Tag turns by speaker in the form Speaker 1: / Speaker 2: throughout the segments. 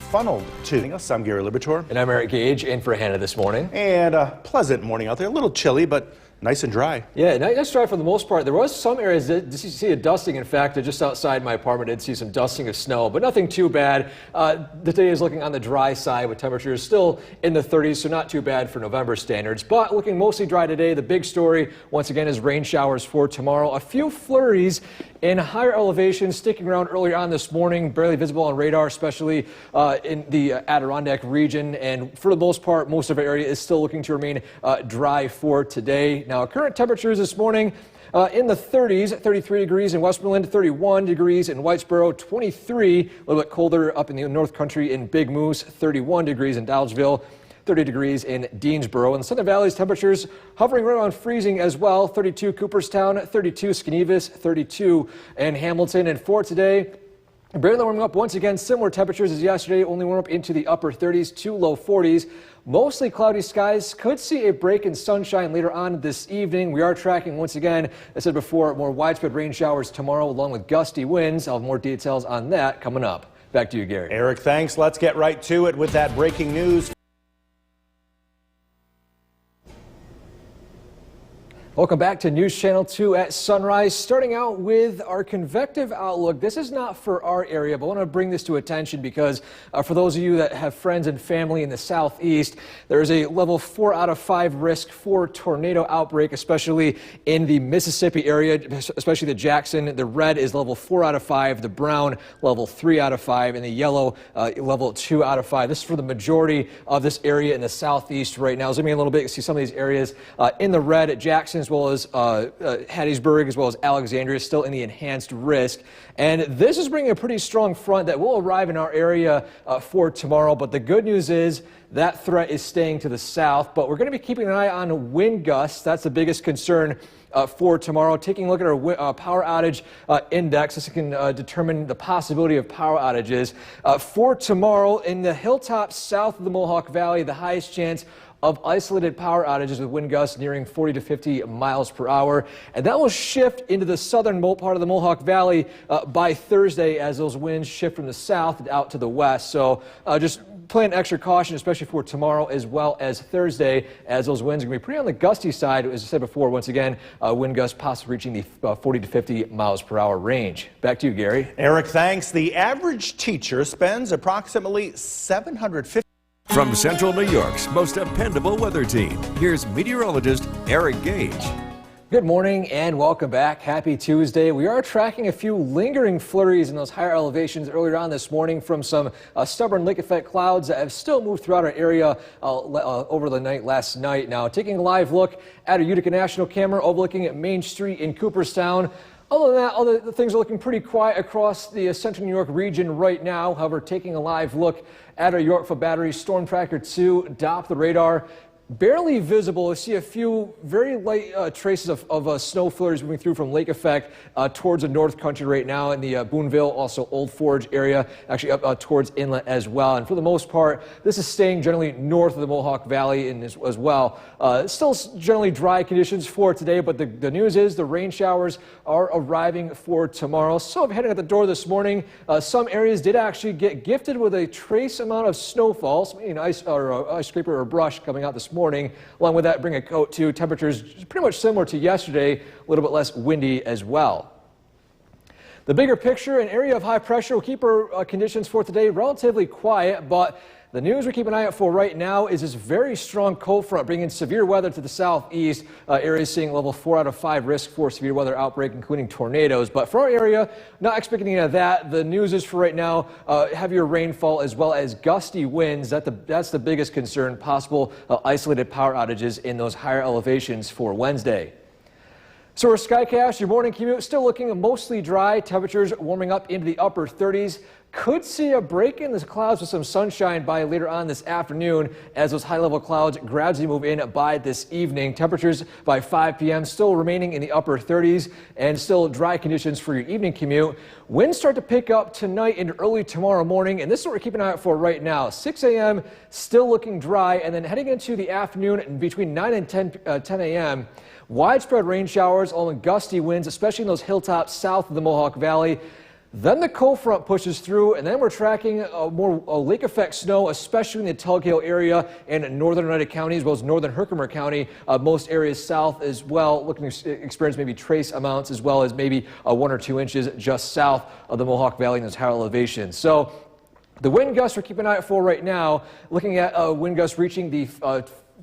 Speaker 1: funneled to us. I'm Gary Liberatore.
Speaker 2: And I'm Eric Gage, in for Hannah this morning.
Speaker 1: And a pleasant morning out there. A little chilly, but nice and dry.
Speaker 2: Yeah, nice dry for the most part. There was some areas that did see a dusting. In fact, just outside my apartment, I did see some dusting of snow, but nothing too bad. The day is looking on the dry side with temperatures still in the 30s, so not too bad for November standards. But looking mostly dry today. The big story, once again, is rain showers for tomorrow. A few flurries in higher elevations sticking around earlier on this morning, barely visible on radar, especially in the Adirondack region. And for the most part, most of our area is still looking to remain dry for today. Now, current temperatures this morning in the 30s, 33 degrees in Westmoreland, 31 degrees in Whitesboro, 23, a little bit colder up in the North Country in Big Moose, 31 degrees in Dodgeville, 30 degrees in Deansboro. And the Central Valley's temperatures hovering right around freezing as well. 32 Cooperstown, 32 Skenevis, 32 in Hamilton. And for today, barely warming up once again, similar temperatures as yesterday, only warm up into the upper 30s to low 40s. Mostly cloudy skies, could see a break in sunshine later on this evening. We are tracking once again, as I said before, more widespread rain showers tomorrow along with gusty winds. I'll have more details on that coming up. Back to you, Gary.
Speaker 1: Eric, thanks. Let's get right to it with that breaking news.
Speaker 2: Welcome back to News Channel 2 at Sunrise. Starting out with our convective outlook. This is not for our area, but I want to bring this to attention because for those of you that have friends and family in the southeast, there is a level 4 out of 5 risk for tornado outbreak, especially in the Mississippi area, especially the Jackson. The red is level 4 out of 5, the brown level 3 out of 5, and the yellow level 2 out of 5. This is for the majority of this area in the southeast right now. Zooming in a little bit, you see some of these areas in the red at Jackson, as well as Hattiesburg, as well as Alexandria, still in the enhanced risk. And this is bringing a pretty strong front that will arrive in our area for tomorrow. But the good news is that threat is staying to the south. But we're going to be keeping an eye on wind gusts. That's the biggest concern for tomorrow. Taking a look at our power outage index, this can determine the possibility of power outages. For tomorrow, in the hilltops south of the Mohawk Valley, the highest chance of isolated power outages with wind gusts nearing 40 to 50 miles per hour. And that will shift into the southern part of the Mohawk Valley by Thursday as those winds shift from the south out to the west. So just plan extra caution, especially for tomorrow as well as Thursday, as those winds are going to be pretty on the gusty side. As I said before, once again, wind gusts possibly reaching the 40 to 50 miles per hour range. Back to you, Gary.
Speaker 1: Eric, thanks. The average teacher spends approximately $750.
Speaker 3: From Central New York's most dependable weather team, here's meteorologist Eric Gage.
Speaker 2: Good morning and welcome back. Happy Tuesday. We are tracking a few lingering flurries in those higher elevations earlier on this morning from some stubborn lake effect clouds that have still moved throughout our area over the night last night. Now, taking a live look at a Utica National camera overlooking at Main Street in Cooperstown. Other than that, other things are looking pretty quiet across the central New York region right now. However, taking a live look at our Yorkville Battery Storm Tracker 2, Doppler radar, barely visible. I see a few very light traces of snow flurries moving through from lake effect towards the North Country right now in the Boonville, also Old Forge area, actually up towards inlet as well. And for the most part, this is staying generally north of the Mohawk Valley as well. Still generally dry conditions for today, but the news is the rain showers are arriving for tomorrow. So I'm heading at the door this morning. Some areas did actually get gifted with a trace amount of snowfall, some ice scraper or brush coming out this morning. Along with that, bring a coat too. Temperatures pretty much similar to yesterday, a little bit less windy as well. The bigger picture, an area of high pressure will keep our conditions for today relatively quiet, but the news we keep an eye out for right now is this very strong cold front bringing severe weather to the southeast. Areas seeing level 4 out of 5 risk for severe weather outbreak, including tornadoes. But for our area, not expecting any of that. The news is for right now, heavier rainfall as well as gusty winds. That's the biggest concern, possible isolated power outages in those higher elevations for Wednesday. So our Skycast, your morning commute, still looking mostly dry. Temperatures warming up into the upper 30s. Could see a break in the clouds with some sunshine by later on this afternoon as those high-level clouds gradually move in by this evening. Temperatures by 5 p.m. still remaining in the upper 30s and still dry conditions for your evening commute. Winds start to pick up tonight and early tomorrow morning, and this is what we're keeping an eye out for right now. 6 a.m. still looking dry, and then heading into the afternoon between 9 and 10 a.m. widespread rain showers along with gusty winds, especially in those hilltops south of the Mohawk Valley. Then the cold front pushes through, and then we're tracking more lake effect snow, especially in the Tug Hill area and northern Oneida County, as well as northern Herkimer County. Most areas south as well, looking to experience maybe trace amounts, as well as maybe 1 or 2 inches just south of the Mohawk Valley in those higher elevations. So the wind gusts we're keeping an eye out for right now, looking at wind gusts reaching the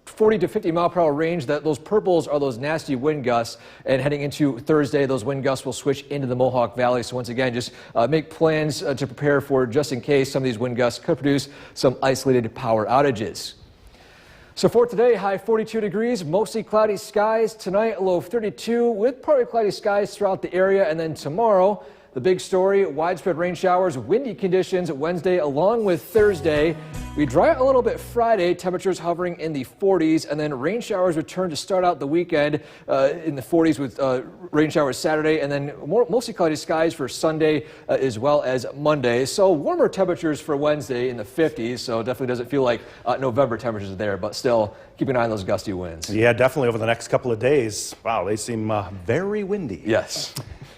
Speaker 2: 40 to 50 mile per hour range. That those purples are those nasty wind gusts, and heading into Thursday, those wind gusts will switch into the Mohawk Valley. So once again, just make plans to prepare for just in case some of these wind gusts could produce some isolated power outages. So for today, high 42 degrees, mostly cloudy skies. Tonight, a low of 32 with partly cloudy skies throughout the area, and then tomorrow, the big story, widespread rain showers, windy conditions Wednesday along with Thursday. We dry out a little bit Friday, temperatures hovering in the 40s, and then rain showers return to start out the weekend in the 40s with rain showers Saturday, and then mostly cloudy skies for Sunday as well as Monday. So warmer temperatures for Wednesday in the 50s, so definitely doesn't feel like November temperatures are there, but still keep an eye on those gusty winds.
Speaker 1: Yeah, definitely over the next couple of days. Wow, they seem very windy.
Speaker 2: Yes.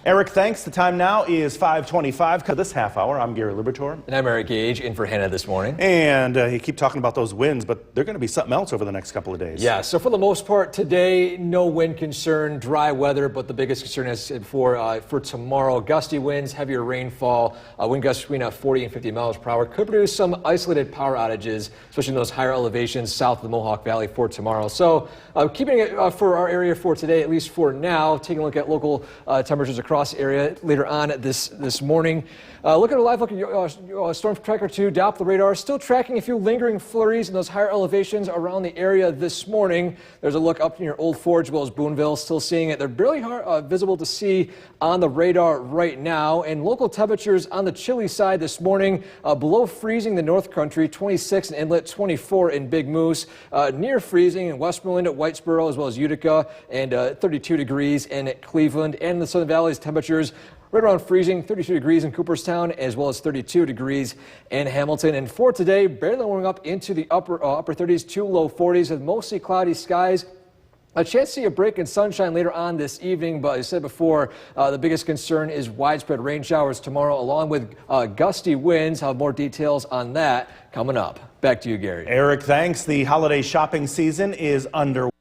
Speaker 1: Eric, thanks. The time now is 5:25. For this half hour, I'm Gary Libertor.
Speaker 2: And I'm Eric Gage, in for Hannah this morning.
Speaker 1: And you keep talking about those winds, but they're going to be something else over the next couple of days.
Speaker 2: Yeah, so for the most part today, no wind concern, dry weather, but the biggest concern is for tomorrow, gusty winds, heavier rainfall, wind gusts between 40 and 50 miles per hour could produce some isolated power outages, especially in those higher elevations south of the Mohawk Valley for tomorrow. So keeping it for our area for today, at least for now, taking a look at local temperatures across the area later on this morning. Look at a live look at Storm Tracker 2, Doppler radar, still tracking a few lingering flurries in those higher elevations around the area this morning. There's a look up near Old Forge as well as Boonville, still seeing it. They're barely visible to see on the radar right now, and local temperatures on the chilly side this morning, below freezing in the North Country, 26 in Inlet, 24 in Big Moose, near freezing in Westmoreland, at Whitesboro, as well as Utica, and 32 degrees in Cleveland. And in the Southern Valley's temperatures right around freezing, 32 degrees in Cooperstown, as well as 32 degrees in Hamilton. And for today, barely warming up into the upper 30s to low 40s with mostly cloudy skies. A chance to see a break in sunshine later on this evening, but as I said before, the biggest concern is widespread rain showers tomorrow, along with gusty winds. I'll have more details on that coming up. Back to you, Gary.
Speaker 1: Eric, thanks. The holiday shopping season is underway.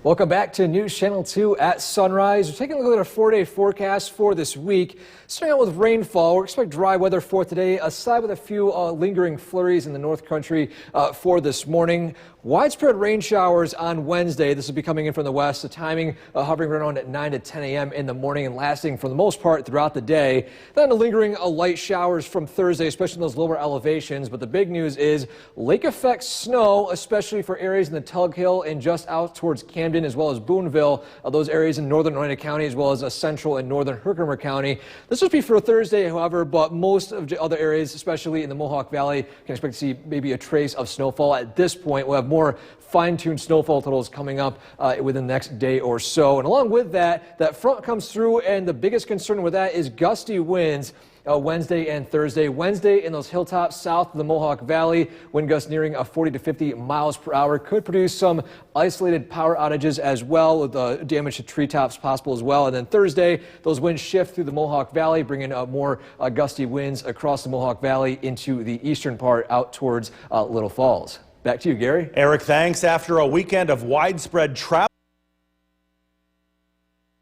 Speaker 2: Welcome back to News Channel 2 at sunrise. We're taking a look at our 4-day forecast for this week. Starting out with rainfall, we expect dry weather for today, aside with a few lingering flurries in the North Country for this morning. Widespread rain showers on Wednesday. This will be coming in from the west. The timing hovering around at 9 to 10 a.m. in the morning and lasting for the most part throughout the day. Then lingering light showers from Thursday, especially in those lower elevations. But the big news is lake effect snow, especially for areas in the Tug Hill and just out towards Camden, as well as Boonville, those areas in northern Oneida County, as well as central and northern Herkimer County. This will be for Thursday, however, but most of the other areas, especially in the Mohawk Valley, can expect to see maybe a trace of snowfall. At this point, we'll have more fine-tuned snowfall totals coming up within the next day or so. And along with that, that front comes through, and the biggest concern with that is gusty winds. Wednesday and Thursday. Wednesday in those hilltops south of the Mohawk Valley, wind gusts nearing 40 to 50 miles per hour could produce some isolated power outages as well, with damage to treetops possible as well. And then Thursday, those winds shift through the Mohawk Valley, bringing more gusty winds across the Mohawk Valley into the eastern part out towards Little Falls. Back to you, Gary.
Speaker 1: Eric, thanks. After a weekend of widespread travel.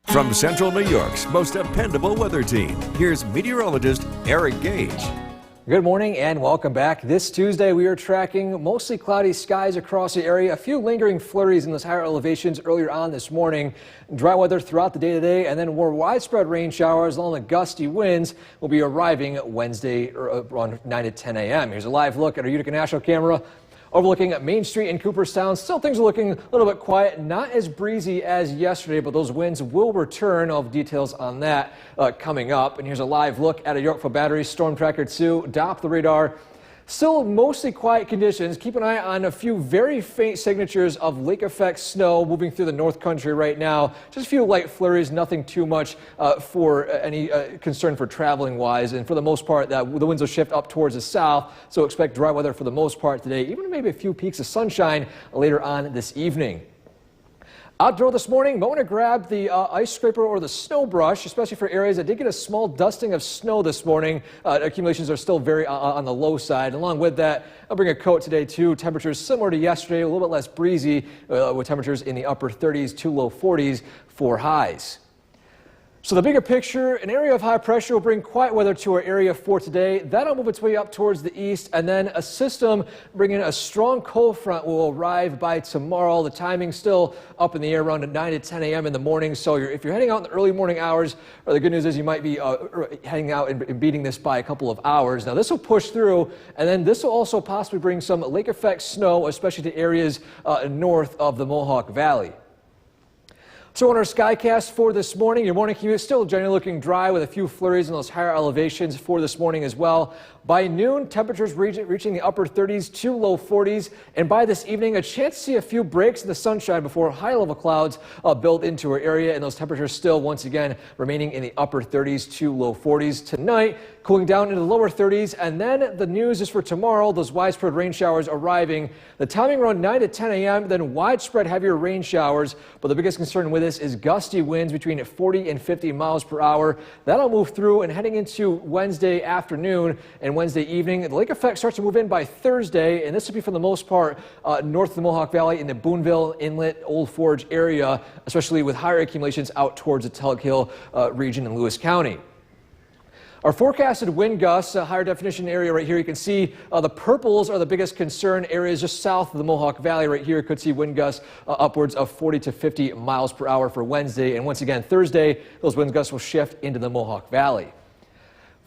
Speaker 3: From Central New York's most dependable weather team, here's meteorologist Eric Gage.
Speaker 2: Good morning and welcome back. This Tuesday, we are tracking mostly cloudy skies across the area. A few lingering flurries in those higher elevations earlier on this morning. Dry weather throughout the day today, and then more widespread rain showers along with gusty winds will be arriving Wednesday around 9 to 10 a.m. Here's a live look at our Utica National camera. Overlooking at Main Street in Cooperstown, still things are looking a little bit quiet, not as breezy as yesterday, but those winds will return. I'll have details on that coming up. And here's a live look at a Yorkville Battery Storm Tracker 2, Doppler radar. Still mostly quiet conditions. Keep an eye on a few very faint signatures of lake effect snow moving through the North Country right now. Just a few light flurries, nothing too much for any concern for traveling wise. And for the most part, the winds will shift up towards the south. So expect dry weather for the most part today, even maybe a few peaks of sunshine later on this evening. Outdoor this morning, I want to grab the ice scraper or the snow brush, especially for areas that did get a small dusting of snow this morning. Accumulations are still very on the low side. Along with that, I'll bring a coat today too. Temperatures similar to yesterday, a little bit less breezy with temperatures in the upper 30s to low 40s for highs. So the bigger picture, an area of high pressure will bring quiet weather to our area for today. That'll move its way up towards the east, and then a system bringing a strong cold front will arrive by tomorrow. The timing still up in the air around 9 to 10 a.m. in the morning. So if you're heading out in the early morning hours, or the good news is you might be heading out and beating this by a couple of hours. Now this will push through, and then this will also possibly bring some lake effect snow, especially to areas north of the Mohawk Valley. So on our Skycast for this morning, your morning commute still generally looking dry with a few flurries in those higher elevations for this morning as well. By noon, temperatures reaching the upper 30s to low 40s. And by this evening, a chance to see a few breaks in the sunshine before high-level clouds build into our area. And those temperatures still, once again, remaining in the upper 30s to low 40s. Tonight, cooling down into the lower 30s. And then the news is for tomorrow, those widespread rain showers arriving. The timing around 9 to 10 a.m., then widespread heavier rain showers. But the biggest concern with this is gusty winds between 40 and 50 miles per hour. That'll move through and heading into Wednesday afternoon and Wednesday evening. The lake effect starts to move in by Thursday, and this will be for the most part north of the Mohawk Valley in the Boonville, Inlet, Old Forge area, especially with higher accumulations out towards the Tulloch Hill region in Lewis County. Our forecasted wind gusts, a higher definition area right here, you can see the purples are the biggest concern areas just south of the Mohawk Valley right here. Could see wind gusts upwards of 40 to 50 miles per hour for Wednesday. And once again, Thursday, those wind gusts will shift into the Mohawk Valley.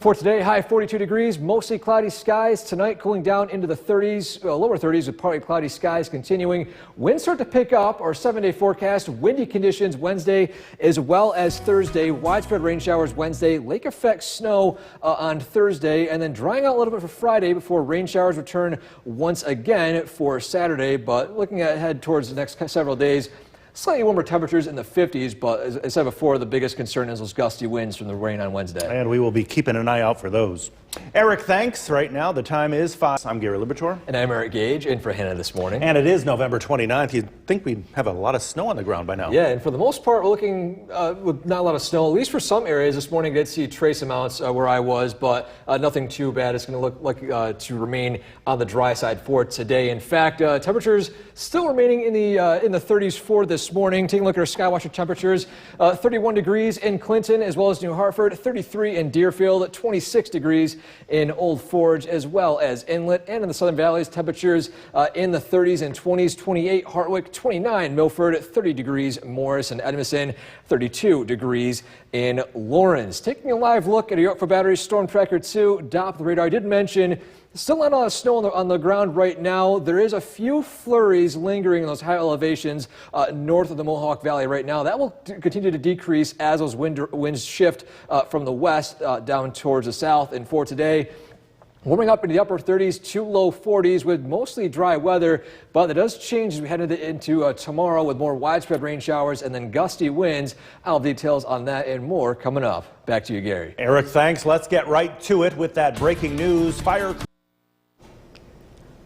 Speaker 2: For today, high 42 degrees, mostly cloudy skies. Tonight, cooling down into the 30s, lower 30s with partly cloudy skies continuing. Winds start to pick up. Our 7-day forecast, windy conditions Wednesday as well as Thursday. Widespread rain showers Wednesday, lake effect snow on Thursday, and then drying out a little bit for Friday before rain showers return once again for Saturday. But looking ahead towards the next several days, slightly warmer temperatures in the 50s, but as I said before, the biggest concern is those gusty winds from the rain on Wednesday.
Speaker 1: And we will be keeping an eye out for those. Eric, thanks. Right now, the time is 5. I'm Gary Libertor.
Speaker 2: And I'm Eric Gage, in for Hannah this morning.
Speaker 1: And it is November 29th. You'd think we'd have a lot of snow on the ground by now.
Speaker 2: Yeah, and for the most part, we're looking with not a lot of snow, at least for some areas. This morning, I did see trace amounts where I was, but nothing too bad. It's going to look like to remain on the dry side for today. In fact, temperatures still remaining in the 30s for this morning. Taking a look at our Skywatcher temperatures, 31 degrees in Clinton as well as New Hartford, 33 in Deerfield, 26 degrees in Old Forge as well as Inlet, and in the Southern Valleys, temperatures in the 30s and 20s, 28 Hartwick, 29 Milford, 30 degrees Morris and Edmondson, 32 degrees in Lawrence. Taking a live look at a Yorkville Battery Storm Tracker 2, DOP the radar. I did mention still not a lot of snow on the ground right now. There is a few flurries lingering in those high elevations north of the Mohawk Valley right now. That will continue to decrease as those winds shift from the west down towards the south. And for today, warming up into the upper 30s to low 40s with mostly dry weather, but that does change as we head into tomorrow with more widespread rain showers and then gusty winds. I'll have details on that and more coming up. Back to you, Gary.
Speaker 1: Eric, thanks. Let's get right to it with that breaking news. Fire.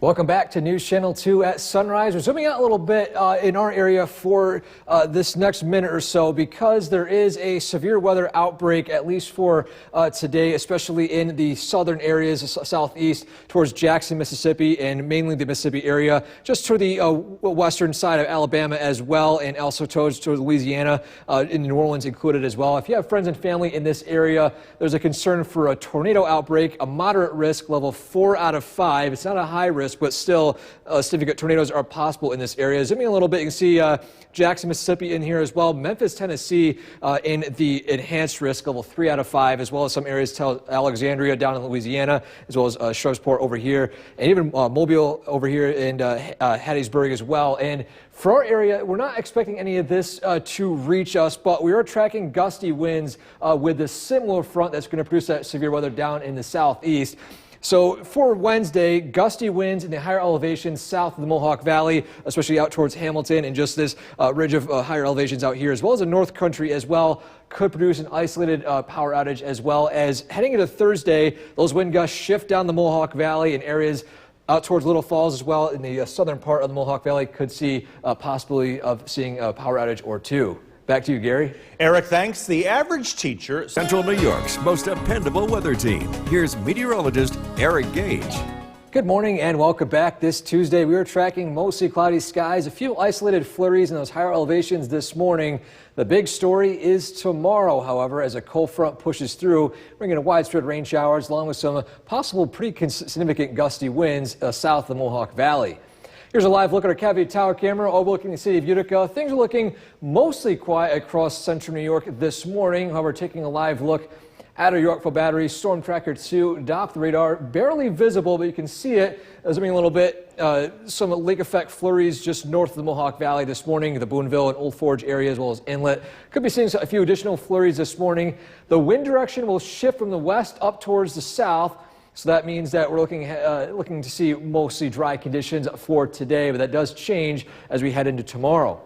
Speaker 2: Welcome back to News Channel 2 at Sunrise. We're zooming out a little bit in our area for this next minute or so because there is a severe weather outbreak, at least for today, especially in the southern areas, southeast towards Jackson, Mississippi, and mainly the Mississippi area, just to the western side of Alabama as well, and also towards Louisiana, in New Orleans included as well. If you have friends and family in this area, there's a concern for a tornado outbreak, a moderate risk, level 4 out of 5. It's not a high risk, but still significant tornadoes are possible in this area. Zooming a little bit, you can see Jackson, Mississippi in here as well. Memphis, Tennessee in the enhanced risk, level 3 out of 5, as well as some areas to Alexandria down in Louisiana, as well as Shreveport over here, and even Mobile over here and Hattiesburg as well. And for our area, we're not expecting any of this to reach us, but we are tracking gusty winds with the similar front that's going to produce that severe weather down in the southeast. So for Wednesday, gusty winds in the higher elevations south of the Mohawk Valley, especially out towards Hamilton and just this ridge of higher elevations out here, as well as the North Country as well, could produce an isolated power outage, as well as heading into Thursday, those wind gusts shift down the Mohawk Valley in areas Out towards Little Falls as well in the southern part of the Mohawk Valley could see possibly of seeing a power outage or two. Back to you, Gary.
Speaker 1: Eric, thanks. The average teacher.
Speaker 3: Central New York's most dependable weather team. Here's meteorologist Eric Gage.
Speaker 2: Good morning and welcome back. This Tuesday, we are tracking mostly cloudy skies, a few isolated flurries in those higher elevations this morning. The big story is tomorrow, however, as a cold front pushes through, bringing in widespread rain showers along with some possible pretty significant gusty winds south of the Mohawk Valley. Here's a live look at our Cavity Tower camera overlooking the city of Utica. Things are looking mostly quiet across central New York this morning. However, taking a live look at our Yorkville Battery, Storm Tracker 2, Doppler radar, barely visible, but you can see it zooming a little bit. Some lake effect flurries just north of the Mohawk Valley this morning, the Boonville and Old Forge area as well as Inlet. Could be seeing a few additional flurries this morning. The wind direction will shift from the west up towards the south. So that means that we're looking to see mostly dry conditions for today, but that does change as we head into tomorrow.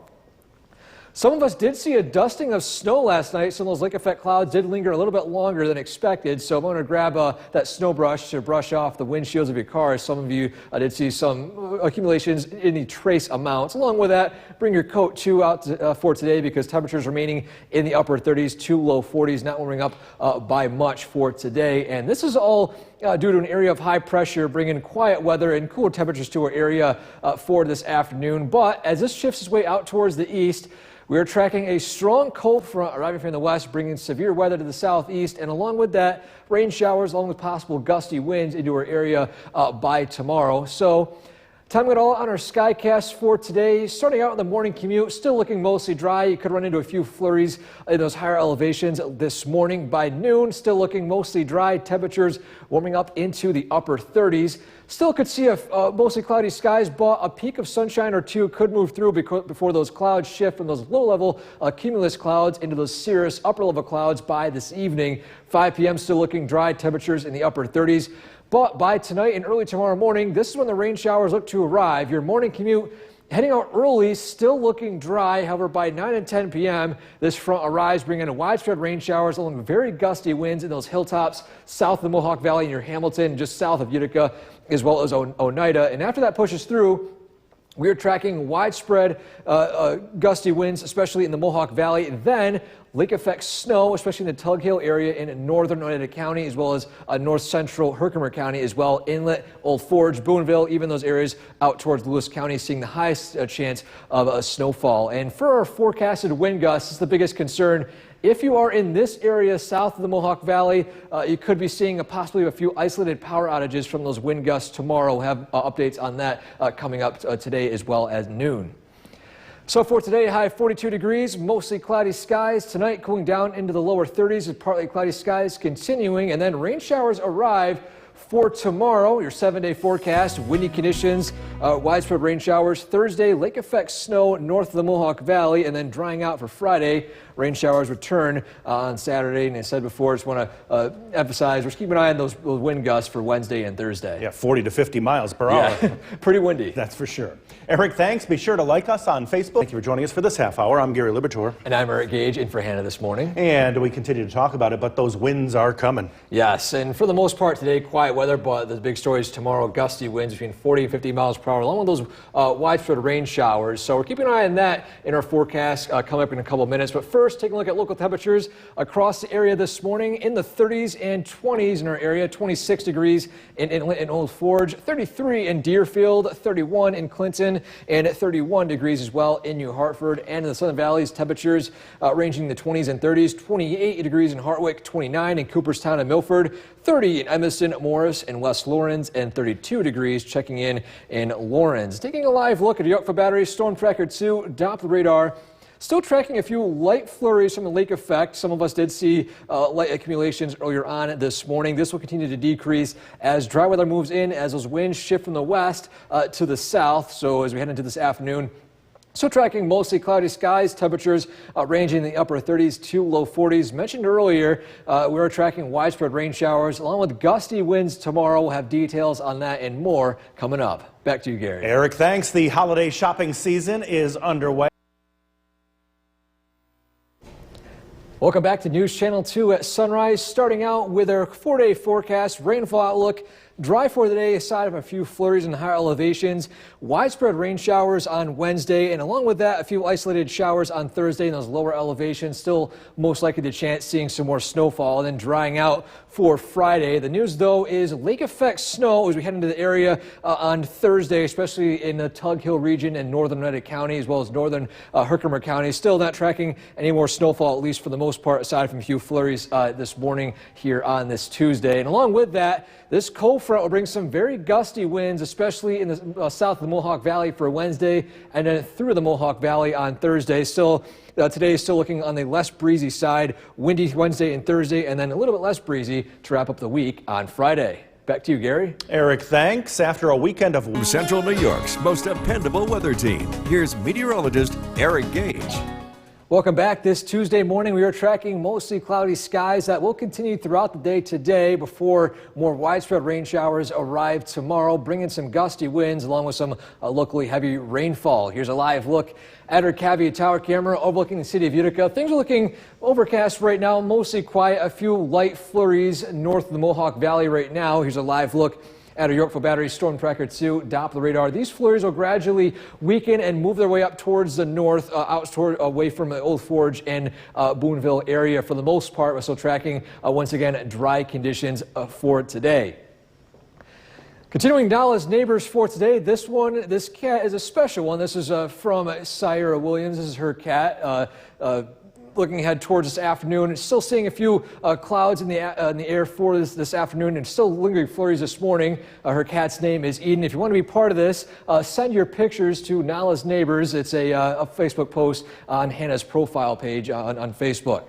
Speaker 2: Some of us did see a dusting of snow last night. Some of those lake effect clouds did linger a little bit longer than expected. So I'm going to grab that snow brush to brush off the windshields of your cars. Some of you did see some accumulations in the trace amounts. Along with that, bring your coat too out for today because temperatures remaining in the upper 30s to low 40s, not warming up by much for today. And this is all due to an area of high pressure, bringing quiet weather and cooler temperatures to our area for this afternoon. But as this shifts its way out towards the east, we are tracking a strong cold front arriving from the west, bringing severe weather to the southeast, and along with that, rain showers along with possible gusty winds into our area by tomorrow. So, timing it all on our Skycast for today. Starting out in the morning commute, still looking mostly dry. You could run into a few flurries in those higher elevations this morning. By noon, still looking mostly dry. Temperatures warming up into the upper 30s. Still could see mostly cloudy skies, but a peak of sunshine or two could move through before those clouds shift from those low-level cumulus clouds into those cirrus upper-level clouds by this evening. 5 p.m. still looking dry, temperatures in the upper 30s. But by tonight and early tomorrow morning, this is when the rain showers look to arrive. Your morning commute heading out early, still looking dry. However, by 9 and 10 p.m., this front arrives, bringing in widespread rain showers along with very gusty winds in those hilltops south of the Mohawk Valley near Hamilton, just south of Utica, as well as Oneida. And after that pushes through, we are tracking widespread gusty winds, especially in the Mohawk Valley. Then lake effect snow, especially in the Tug Hill area in northern Oneida County, as well as north central Herkimer County as well. Inlet, Old Forge, Boonville, even those areas out towards Lewis County, seeing the highest chance of a snowfall. And for our forecasted wind gusts, this is the biggest concern. If you are in this area south of the Mohawk Valley, you could be seeing possibly a few isolated power outages from those wind gusts tomorrow. We'll have updates on that coming up today as well as noon. So for today, high of 42 degrees, mostly cloudy skies. Tonight, cooling down into the lower 30s with partly cloudy skies continuing, and then rain showers arrive for tomorrow. Your 7-day forecast, windy conditions, widespread rain showers. Thursday, lake effect snow north of the Mohawk Valley, and then drying out for Friday. Rain showers return on Saturday. And I said before, just want to emphasize, we're keeping an eye on those wind gusts for Wednesday and Thursday.
Speaker 1: Yeah, 40 to 50 miles per hour.
Speaker 2: Yeah, pretty windy.
Speaker 1: That's for sure. Eric, thanks. Be sure to like us on Facebook. Thank you for joining us for this half hour. I'm Gary Libertor.
Speaker 2: And I'm Eric Gage, in for Hannah this morning.
Speaker 1: And we continue to talk about it, but those winds are coming.
Speaker 2: Yes, and for the most part today, quiet weather, but the big story is tomorrow, gusty winds between 40 and 50 miles per hour, along with those widespread rain showers. So we're keeping an eye on that in our forecast coming up in a couple of minutes. But first, taking a look at local temperatures across the area this morning in the 30s and 20s in our area. 26 degrees in Inlet and Old Forge, 33 in Deerfield, 31 in Clinton, and 31 degrees as well in New Hartford. And in the Southern Valleys, temperatures ranging in the 20s and 30s, 28 degrees in Hartwick, 29 in Cooperstown and Milford, 30 in Evanston, Morris, and West Lawrence, and 32 degrees checking in Lawrence. Taking a live look at the Yorkville Battery, Storm Tracker 2, Doppler radar. Still tracking a few light flurries from the lake effect. Some of us did see light accumulations earlier on this morning. This will continue to decrease as dry weather moves in, as those winds shift from the west to the south. So as we head into this afternoon, still tracking mostly cloudy skies, temperatures ranging in the upper 30s to low 40s. Mentioned earlier, we are tracking widespread rain showers along with gusty winds tomorrow. We'll have details on that and more coming up. Back to you, Gary.
Speaker 1: Eric, thanks. The holiday shopping season is underway.
Speaker 2: Welcome back to News Channel 2 at sunrise. Starting out with our 4-day forecast, rainfall outlook. Dry for the day aside from a few flurries in higher elevations. Widespread rain showers on Wednesday, and along with that, a few isolated showers on Thursday in those lower elevations. Still most likely to chance seeing some more snowfall, and then drying out for Friday. The news, though, is lake effect snow as we head into the area on Thursday, especially in the Tug Hill region and northern Oneida County, as well as northern Herkimer County. Still not tracking any more snowfall, at least for the most part, aside from a few flurries this morning here on this Tuesday. And along with that, this cold front will bring some very gusty winds, especially in the south of the Mohawk Valley for Wednesday, and then through the Mohawk Valley on Thursday. Still, today is still looking on the less breezy side. Windy Wednesday and Thursday, and then a little bit less breezy to wrap up the week on Friday. Back to you, Gary.
Speaker 1: Eric, thanks. After a weekend of
Speaker 3: Central New York's most dependable weather team. Here's meteorologist Eric Gage.
Speaker 2: Welcome back. This Tuesday morning, we are tracking mostly cloudy skies that will continue throughout the day today before more widespread rain showers arrive tomorrow, bringing some gusty winds along with some locally heavy rainfall. Here's a live look at our Cavia Tower camera overlooking the city of Utica. Things are looking overcast right now, mostly quiet. A few light flurries north of the Mohawk Valley right now. Here's a live look at our Yorkville Battery Storm Tracker 2 Doppler radar. These flurries will gradually weaken and move their way up towards the north, away from the Old Forge and Boonville area for the most part. We're still tracking, once again, dry conditions for today. Continuing Nala's neighbors for today, this cat is a special one. This is from Syra Williams. This is her cat. Looking ahead towards this afternoon, still seeing a few clouds in the air for this afternoon, and still lingering flurries this morning. Her cat's name is Eden. If you want to be part of this, send your pictures to Nala's Neighbors. It's a Facebook post on Hannah's profile page on Facebook.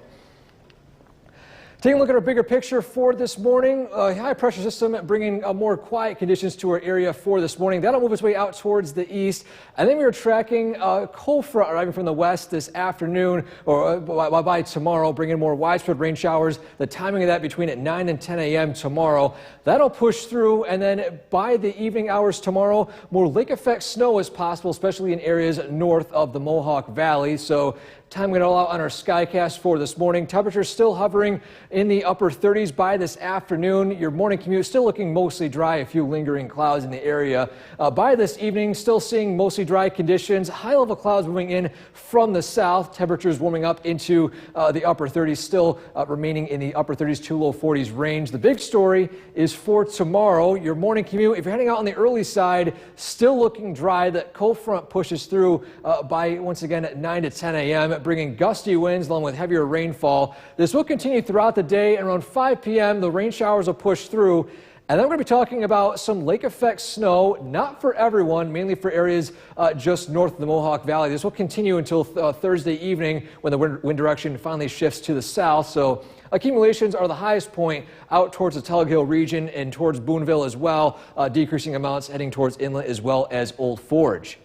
Speaker 2: Taking a look at our bigger picture for this morning, high pressure system bringing more quiet conditions to our area for this morning. That'll move its way out towards the east. And then we are tracking a cold front arriving from the west this afternoon or by tomorrow, bringing more widespread rain showers. The timing of that between at 9 and 10 a.m. tomorrow. That'll push through, and then by the evening hours tomorrow, more lake effect snow is possible, especially in areas north of the Mohawk Valley. So time it all out on our Skycast for this morning. Temperatures still hovering in the upper 30s by this afternoon. Your morning commute still looking mostly dry, a few lingering clouds in the area. By this evening, still seeing mostly dry conditions. High-level clouds moving in from the south. Temperatures warming up into the upper 30s, still remaining in the upper 30s to low 40s range. The big story is for tomorrow. Your morning commute, if you're heading out on the early side, still looking dry. That cold front pushes through by, once again, at 9 to 10 a.m., bringing gusty winds along with heavier rainfall. This will continue throughout the day, and around 5 p.m. the rain showers will push through. And then we're going to be talking about some lake effect snow, not for everyone, mainly for areas just north of the Mohawk Valley. This will continue until Thursday evening when the wind direction finally shifts to the south. So accumulations are the highest point out towards the Tug Hill region and towards Boonville as well, decreasing amounts heading towards inlet as well as Old Forge.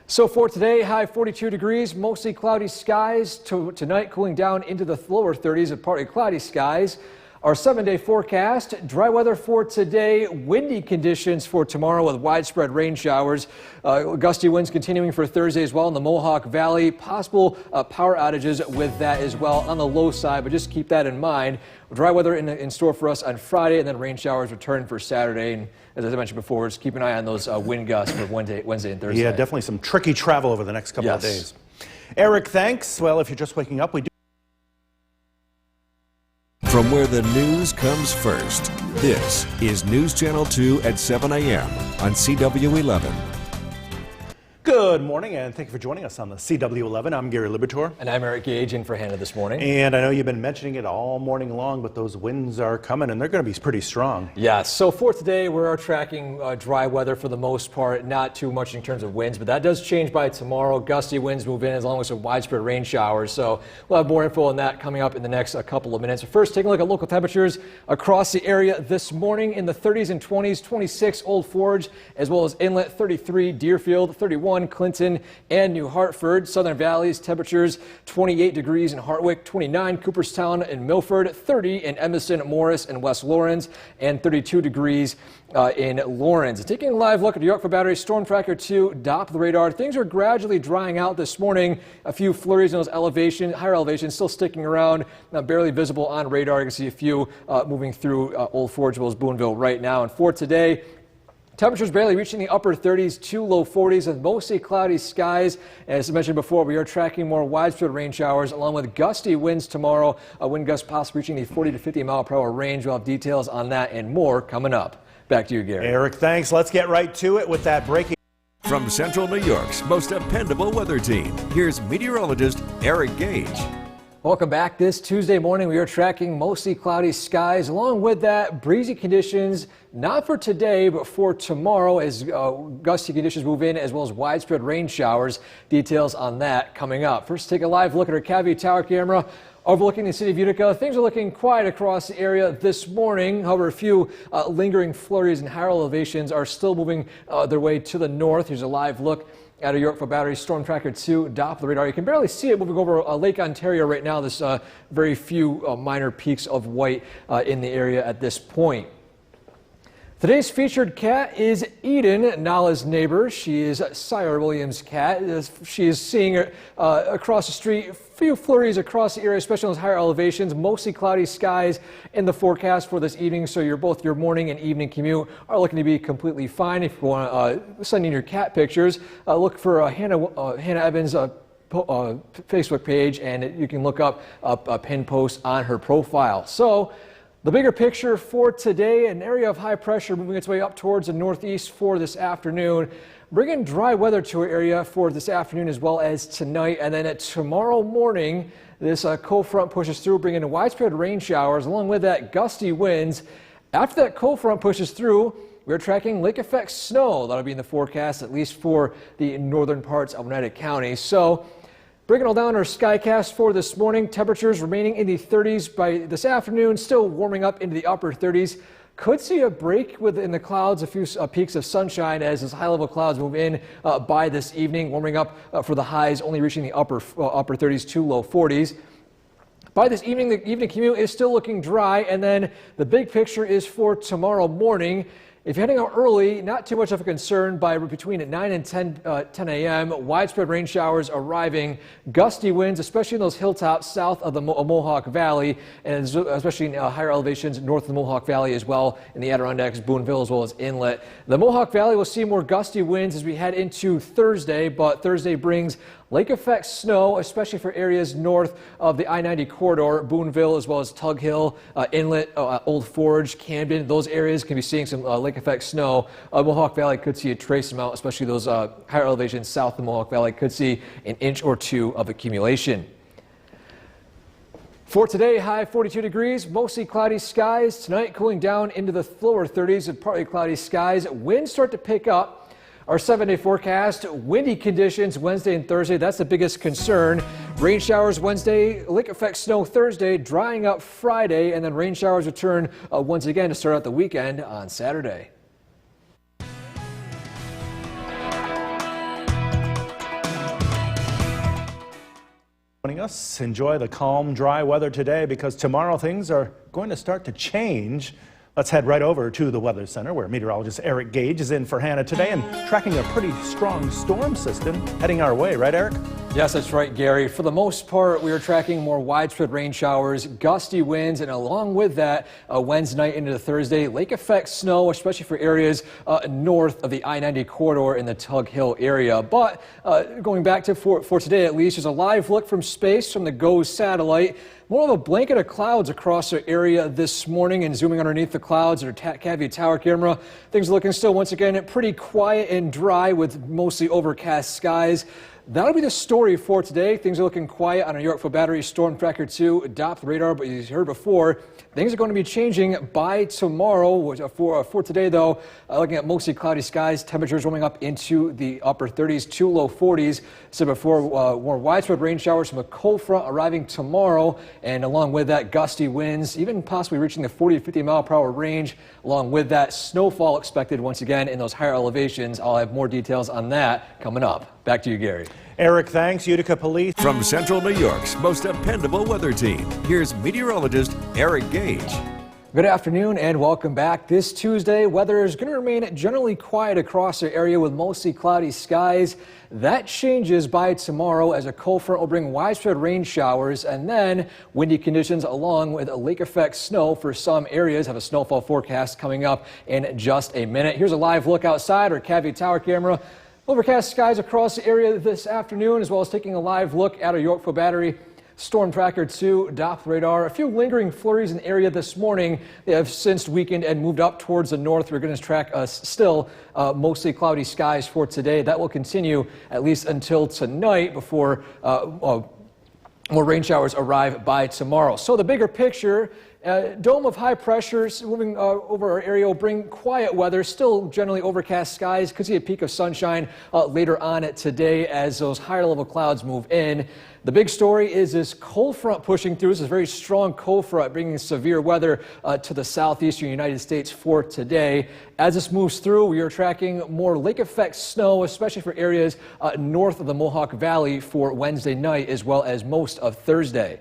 Speaker 2: So for today, high 42 degrees, mostly cloudy skies. Tonight, cooling down into the lower 30s with partly cloudy skies. Our 7-day forecast, dry weather for today, windy conditions for tomorrow with widespread rain showers. Gusty winds continuing for Thursday as well in the Mohawk Valley. Possible power outages with that as well on the low side, but just keep that in mind. Dry weather in store for us on Friday, and then rain showers return for Saturday. And as I mentioned before, just keep an eye on those wind gusts for Wednesday and Thursday.
Speaker 1: Yeah, definitely some tricky travel over the next couple of days. Eric, thanks. Well, if you're just waking up, we do.
Speaker 3: From where the news comes first, this is News Channel 2 at 7 a.m. on CW11.
Speaker 1: Good morning, and thank you for joining us on the CW11. I'm Gary Libertor.
Speaker 2: And I'm Eric Gage in for Hannah this morning.
Speaker 1: And I know you've been mentioning it all morning long, but those winds are coming, and they're going to be pretty strong.
Speaker 2: Yes, so for today, we are tracking dry weather for the most part, not too much in terms of winds, but that does change by tomorrow. Gusty winds move in along with some widespread rain showers, so we'll have more info on that coming up in the next couple of minutes. But first, taking a look at local temperatures across the area this morning in the 30s and 20s, 26 Old Forge, as well as Inlet, 33 Deerfield, 31 31, Clinton and New Hartford. Southern Valley's temperatures 28 degrees in Hartwick, 29 Cooperstown and Milford, 30 in Emerson, Morris and West Lawrence, and 32 degrees in Lawrence. Taking a live look at the Yorkville Battery Storm Tracker 2 Doppler radar. Things are gradually drying out this morning. A few flurries in those higher elevations still sticking around, barely visible on radar. You can see a few moving through Old Forge, as well as Boonville right now. And for today, temperatures barely reaching the upper 30s to low 40s with mostly cloudy skies. As I mentioned before, we are tracking more widespread rain showers along with gusty winds tomorrow. Wind gusts possibly reaching the 40 to 50 mile per hour range. We'll have details on that and more coming up. Back to you, Gary.
Speaker 1: Eric, thanks. Let's get right to it with that breaking.
Speaker 3: From Central New York's most dependable weather team, here's meteorologist Eric Gage.
Speaker 2: Welcome back. This Tuesday morning, we are tracking mostly cloudy skies. Along with that, breezy conditions, not for today, but for tomorrow as gusty conditions move in, as well as widespread rain showers. Details on that coming up. First, take a live look at our Cavvy Tower camera overlooking the city of Utica. Things are looking quiet across the area this morning. However, a few lingering flurries and higher elevations are still moving their way to the north. Here's a live look at a Yorkville Battery Storm Tracker 2 Doppler radar. You can barely see it moving over Lake Ontario right now. There's very few minor peaks of white in the area at this point. Today's featured cat is Eden, Nala's neighbor. She is Sire Williams' cat. She is seeing across the street, few flurries across the area, especially on those higher elevations. Mostly cloudy skies in the forecast for this evening, so both your morning and evening commute are looking to be completely fine. If you want to send in your cat pictures, look for Hannah Evans' Facebook page, and you can look up a pin post on her profile. So, the bigger picture for today, an area of high pressure moving its way up towards the northeast for this afternoon, bringing dry weather to our area for this afternoon as well as tonight. And then tomorrow morning, this cold front pushes through, bringing widespread rain showers, along with that gusty winds. After that cold front pushes through, we're tracking lake effect snow. That'll be in the forecast, at least for the northern parts of Oneida County. So, breaking all down our skycast for this morning, temperatures remaining in the 30s by this afternoon, still warming up into the upper 30s. Could see a break within the clouds, a few peaks of sunshine as those high-level clouds move in by this evening, warming up for the highs, only reaching the upper 30s to low 40s. By this evening, the evening commute is still looking dry, and then the big picture is for tomorrow morning. If you're heading out early, not too much of a concern. By between 9 and 10 a.m., widespread rain showers arriving, gusty winds, especially in those hilltops south of the Mohawk Valley, and especially in higher elevations north of the Mohawk Valley as well, in the Adirondacks, Boonville, as well as Inlet. The Mohawk Valley will see more gusty winds as we head into Thursday, but Thursday brings lake effect snow, especially for areas north of the I-90 corridor, Boonville, as well as Tug Hill, Inlet, Old Forge, Camden. Those areas can be seeing some lake effect snow. Mohawk Valley could see a trace amount, especially those higher elevations south of the Mohawk Valley could see an inch or two of accumulation. For today, high 42 degrees, mostly cloudy skies. Tonight, cooling down into the lower 30s with partly cloudy skies. Winds start to pick up. Our 7-day forecast, windy conditions Wednesday and Thursday. That's the biggest concern. Rain showers Wednesday, lake effect snow Thursday, drying up Friday, and then rain showers return once again to start out the weekend on Saturday.
Speaker 1: Joining us, enjoy the calm, dry weather today because tomorrow things are going to start to change. Let's head right over to the Weather Center where meteorologist Eric Gage is in for Hannah today and tracking a pretty strong storm system heading our way. Right, Eric?
Speaker 2: Yes, that's right, Gary. For the most part, we are tracking more widespread rain showers, gusty winds, and along with that, Wednesday night into the Thursday, lake effect snow, especially for areas north of the I-90 corridor in the Tug Hill area. But going back to for today at least, there's a live look from space from the GOES satellite. More of a blanket of clouds across our area this morning, and zooming underneath the clouds at our Cavvy Tower camera, things looking still once again pretty quiet and dry with mostly overcast skies. That'll be the story for today. Things are looking quiet on our Yorkville Battery Storm Tracker 2 Doppler radar, but as you heard before, things are going to be changing by tomorrow. For today, though, looking at mostly cloudy skies, temperatures warming up into the upper 30s to low 40s. So before more widespread rain showers from a cold front arriving tomorrow, and along with that, gusty winds, even possibly reaching the 40 to 50 mile per hour range. Along with that, snowfall expected once again in those higher elevations. I'll have more details on that coming up. Back to you, Gary.
Speaker 1: Eric, thanks. Utica Police.
Speaker 3: From Central New York's most dependable weather team, here's meteorologist Eric Gage.
Speaker 2: Good afternoon and welcome back. This Tuesday, weather is going to remain generally quiet across the area with mostly cloudy skies. That changes by tomorrow as a cold front will bring widespread rain showers and then windy conditions along with a lake effect snow for some areas. Have a snowfall forecast coming up in just a minute. Here's a live look outside our Cavity Tower camera. Overcast skies across the area this afternoon, as well as taking a live look at our Yorkville Battery Storm Tracker 2 Doppler radar. A few lingering flurries in the area this morning. They have since weakened and moved up towards the north. We're going to track still mostly cloudy skies for today. That will continue at least until tonight before more rain showers arrive by tomorrow. So the bigger picture, dome of high pressures moving over our area will bring quiet weather, still generally overcast skies. Could see a peak of sunshine later on today as those higher level clouds move in. The big story is this cold front pushing through. This is a very strong cold front bringing severe weather to the southeastern United States for today. As this moves through, we are tracking more lake effect snow, especially for areas north of the Mohawk Valley for Wednesday night as well as most of Thursday.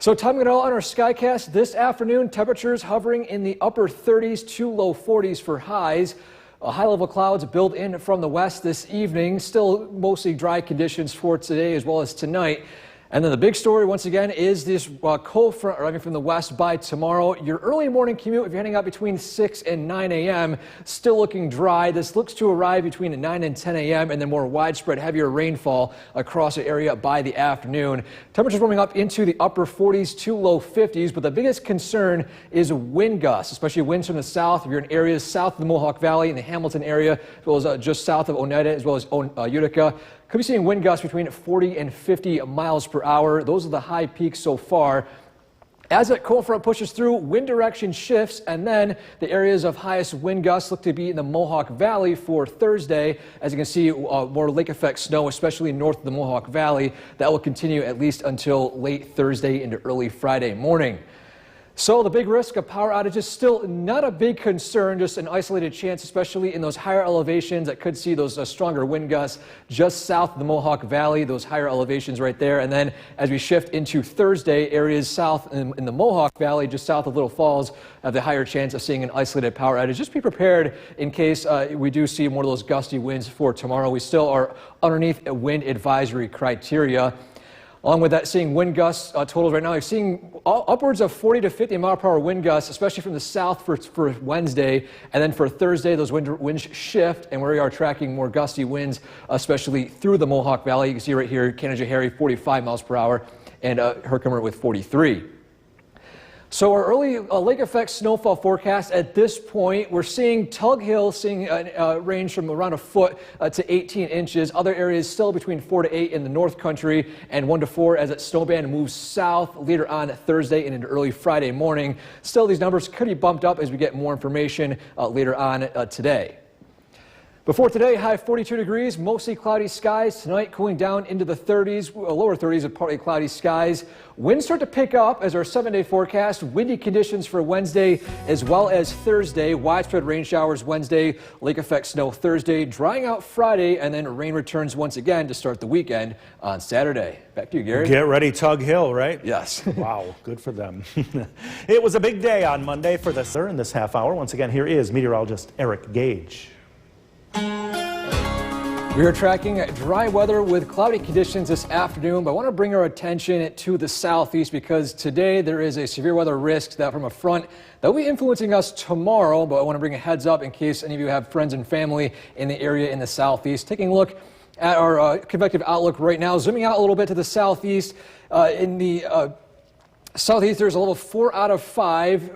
Speaker 2: So timing it all on our Skycast this afternoon, temperatures hovering in the upper 30s to low 40s for highs. High-level clouds build in from the west this evening. Still mostly dry conditions for today as well as tonight. And then the big story, once again, is this cold front arriving from the west by tomorrow. Your early morning commute, if you're heading out between 6 and 9 a.m., still looking dry. This looks to arrive between 9 and 10 a.m., and then more widespread, heavier rainfall across the area by the afternoon. Temperatures warming up into the upper 40s to low 50s, but the biggest concern is wind gusts, especially winds from the south. If you're in areas south of the Mohawk Valley, in the Hamilton area, as well as just south of Oneida, as well as Utica. Could be seeing wind gusts between 40 and 50 miles per hour. Those are the high peaks so far. As that cold front pushes through, wind direction shifts, and then the areas of highest wind gusts look to be in the Mohawk Valley for Thursday. As you can see, more lake effect snow, especially north of the Mohawk Valley. That will continue at least until late Thursday into early Friday morning. So the big risk of power outages still not a big concern, just an isolated chance, especially in those higher elevations that could see those stronger wind gusts just south of the Mohawk Valley, those higher elevations right there. And then as we shift into Thursday, areas south in the Mohawk Valley, just south of Little Falls, have the higher chance of seeing an isolated power outage. Just be prepared in case we do see more of those gusty winds for tomorrow. We still are underneath a wind advisory criteria. Along with that, seeing wind gusts totals right now, you're seeing upwards of 40 to 50 mile per hour wind gusts, especially from the south for Wednesday. And then for Thursday, those winds shift, and we are tracking more gusty winds, especially through the Mohawk Valley. You can see right here, Canajoharie, 45 miles per hour, and Herkimer with 43. So our early lake effect snowfall forecast at this point, we're seeing Tug Hill seeing a range from around a foot to 18 inches. Other areas still between 4 to 8 in the North Country and 1 to 4 as that snowband moves south later on Thursday and into early Friday morning. Still, these numbers could be bumped up as we get more information later on today. Before today, high 42 degrees, mostly cloudy skies. Tonight, cooling down into the 30s, lower 30s with partly cloudy skies. Winds start to pick up as our 7-day forecast. Windy conditions for Wednesday as well as Thursday. Widespread rain showers Wednesday, lake effect snow Thursday, drying out Friday, and then rain returns once again to start the weekend on Saturday. Back to you, Gary.
Speaker 1: Get ready, Tug Hill, right?
Speaker 2: Yes.
Speaker 1: Wow, good for them. It was a big day on Monday for the in this half hour. Once again, here is meteorologist Eric Gage.
Speaker 2: We are tracking dry weather with cloudy conditions this afternoon, but I want to bring our attention to the southeast because today there is a severe weather risk that from a front that will be influencing us tomorrow, but I want to bring a heads up in case any of you have friends and family in the area in the southeast. Taking a look at our convective outlook right now, zooming out a little bit to the southeast in the Southeasters, a level 4 out of 5,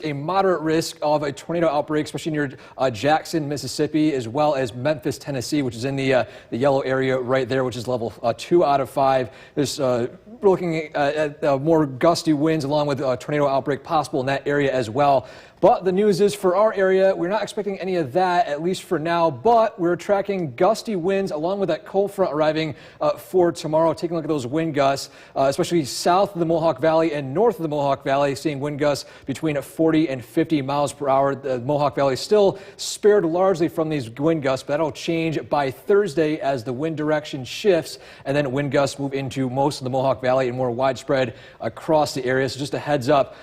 Speaker 2: a moderate risk of a tornado outbreak, especially near Jackson, Mississippi, as well as Memphis, Tennessee, which is in the yellow area right there, which is level 2 out of 5. There's we're looking at more gusty winds along with a tornado outbreak possible in that area as well. But the news is for our area, we're not expecting any of that, at least for now, but we're tracking gusty winds along with that cold front arriving for tomorrow. Taking a look at those wind gusts, especially south of the Mohawk Valley and north of the Mohawk Valley, seeing wind gusts between 40 and 50 miles per hour. The Mohawk Valley still spared largely from these wind gusts, but that'll change by Thursday as the wind direction shifts, and then wind gusts move into most of the Mohawk Valley and more widespread across the area. So just a heads up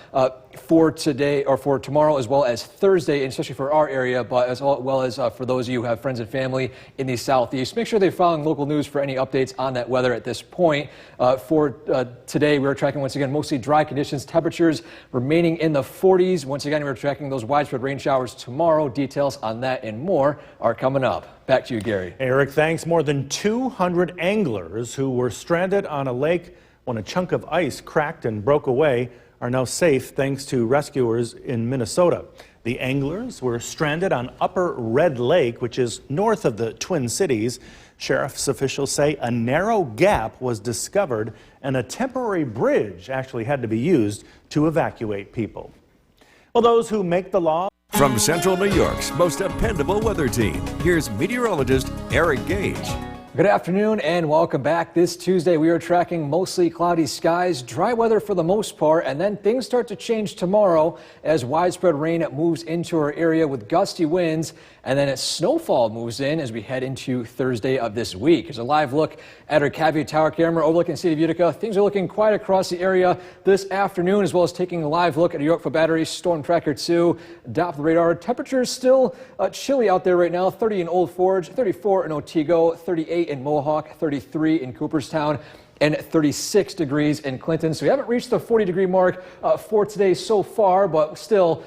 Speaker 2: for today or for tomorrow as well as Thursday, and especially for our area, but as well as for those of you who have friends and family in the southeast. Make sure they're following local news for any updates on that weather at this point. For today, we're tracking once again mostly dry conditions, temperatures remaining in the 40s. Once again, we're tracking those widespread rain showers tomorrow. Details on that and more are coming up. Back to you, Gary.
Speaker 1: Eric, thanks. More than 200 anglers who were stranded on a lake when a chunk of ice cracked and broke away are now safe thanks to rescuers in Minnesota. The anglers were stranded on Upper Red Lake, which is north of the Twin Cities. Sheriff's officials say a narrow gap was discovered and a temporary bridge actually had to be used to evacuate people. Well, those who make the law.
Speaker 3: From Central New York's most dependable weather team, here's meteorologist Eric Gage.
Speaker 2: Good afternoon and welcome back. This Tuesday we are tracking mostly cloudy skies, dry weather for the most part, and then things start to change tomorrow as widespread rain moves into our area with gusty winds, and then snowfall moves in as we head into Thursday of this week. Here's a live look at our Cavvy Tower camera overlooking the city of Utica. Things are looking quiet across the area this afternoon, as well as taking a live look at a Yorkville Battery Storm Tracker 2. Doppler radar. Temperatures still chilly out there right now. 30 in Old Forge, 34 in Otsego, 38 in Mohawk, 33 in Cooperstown, and 36 degrees in Clinton. So we haven't reached the 40-degree mark for today so far, but still,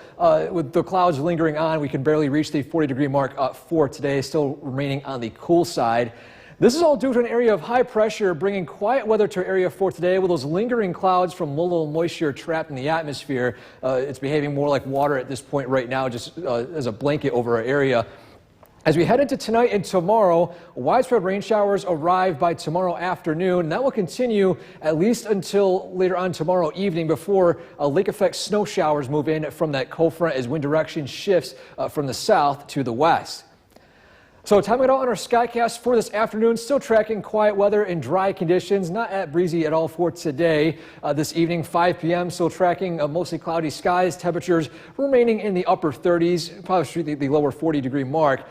Speaker 2: with the clouds lingering on, we can barely reach the 40-degree mark for today, still remaining on the cool side. This is all due to an area of high pressure bringing quiet weather to our area for today with those lingering clouds from low moisture trapped in the atmosphere. It's behaving more like water at this point right now, just as a blanket over our area. As we head into tonight and tomorrow, widespread rain showers arrive by tomorrow afternoon, and that will continue at least until later on tomorrow evening before lake effect snow showers move in from that cold front as wind direction shifts from the south to the west. So timing it out on our Skycast for this afternoon, still tracking quiet weather and dry conditions, not at breezy at all for today. This evening, 5 p.m., still tracking mostly cloudy skies, temperatures remaining in the upper 30s, probably the lower 40-degree mark.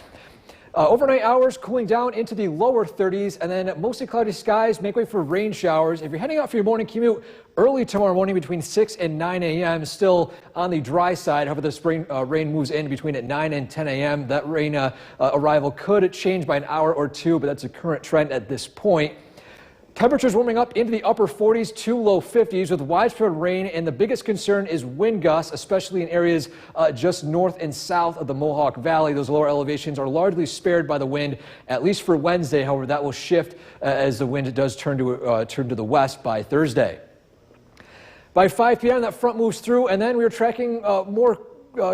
Speaker 2: Overnight hours cooling down into the lower 30s, and then mostly cloudy skies make way for rain showers. If you're heading out for your morning commute early tomorrow morning between 6 and 9 a.m., still on the dry side. However, the spring rain moves in between at 9 and 10 a.m. That rain arrival could change by an hour or two, but that's a current trend at this point. Temperatures warming up into the upper 40s to low 50s with widespread rain, and the biggest concern is wind gusts, especially in areas just north and south of the Mohawk Valley. Those lower elevations are largely spared by the wind, at least for Wednesday. However, that will shift as the wind does turn to the west by Thursday. By 5 p.m., that front moves through, and then we are tracking more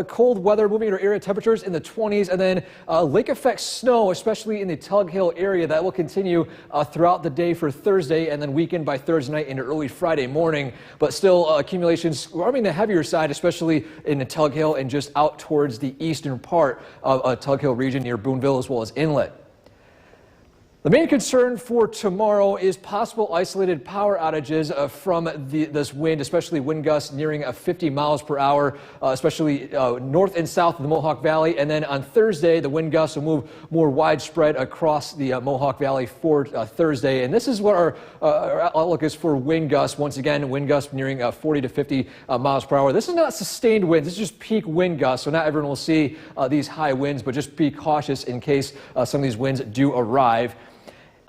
Speaker 2: cold weather moving into our area, temperatures in the 20s, and then lake effect snow, especially in the Tug Hill area. That will continue throughout the day for Thursday and then weekend by Thursday night into early Friday morning. But still, accumulations warming the heavier side, especially in the Tug Hill and just out towards the eastern part of Tug Hill region near Boonville as well as Inlet. The main concern for tomorrow is possible isolated power outages from this wind, especially wind gusts nearing 50 miles per hour, especially north and south of the Mohawk Valley. And then on Thursday, the wind gusts will move more widespread across the Mohawk Valley for Thursday. And this is what our outlook is for wind gusts. Once again, wind gusts nearing 40 to 50 miles per hour. This is not sustained wind. This is just peak wind gusts. So not everyone will see these high winds, but just be cautious in case some of these winds do arrive.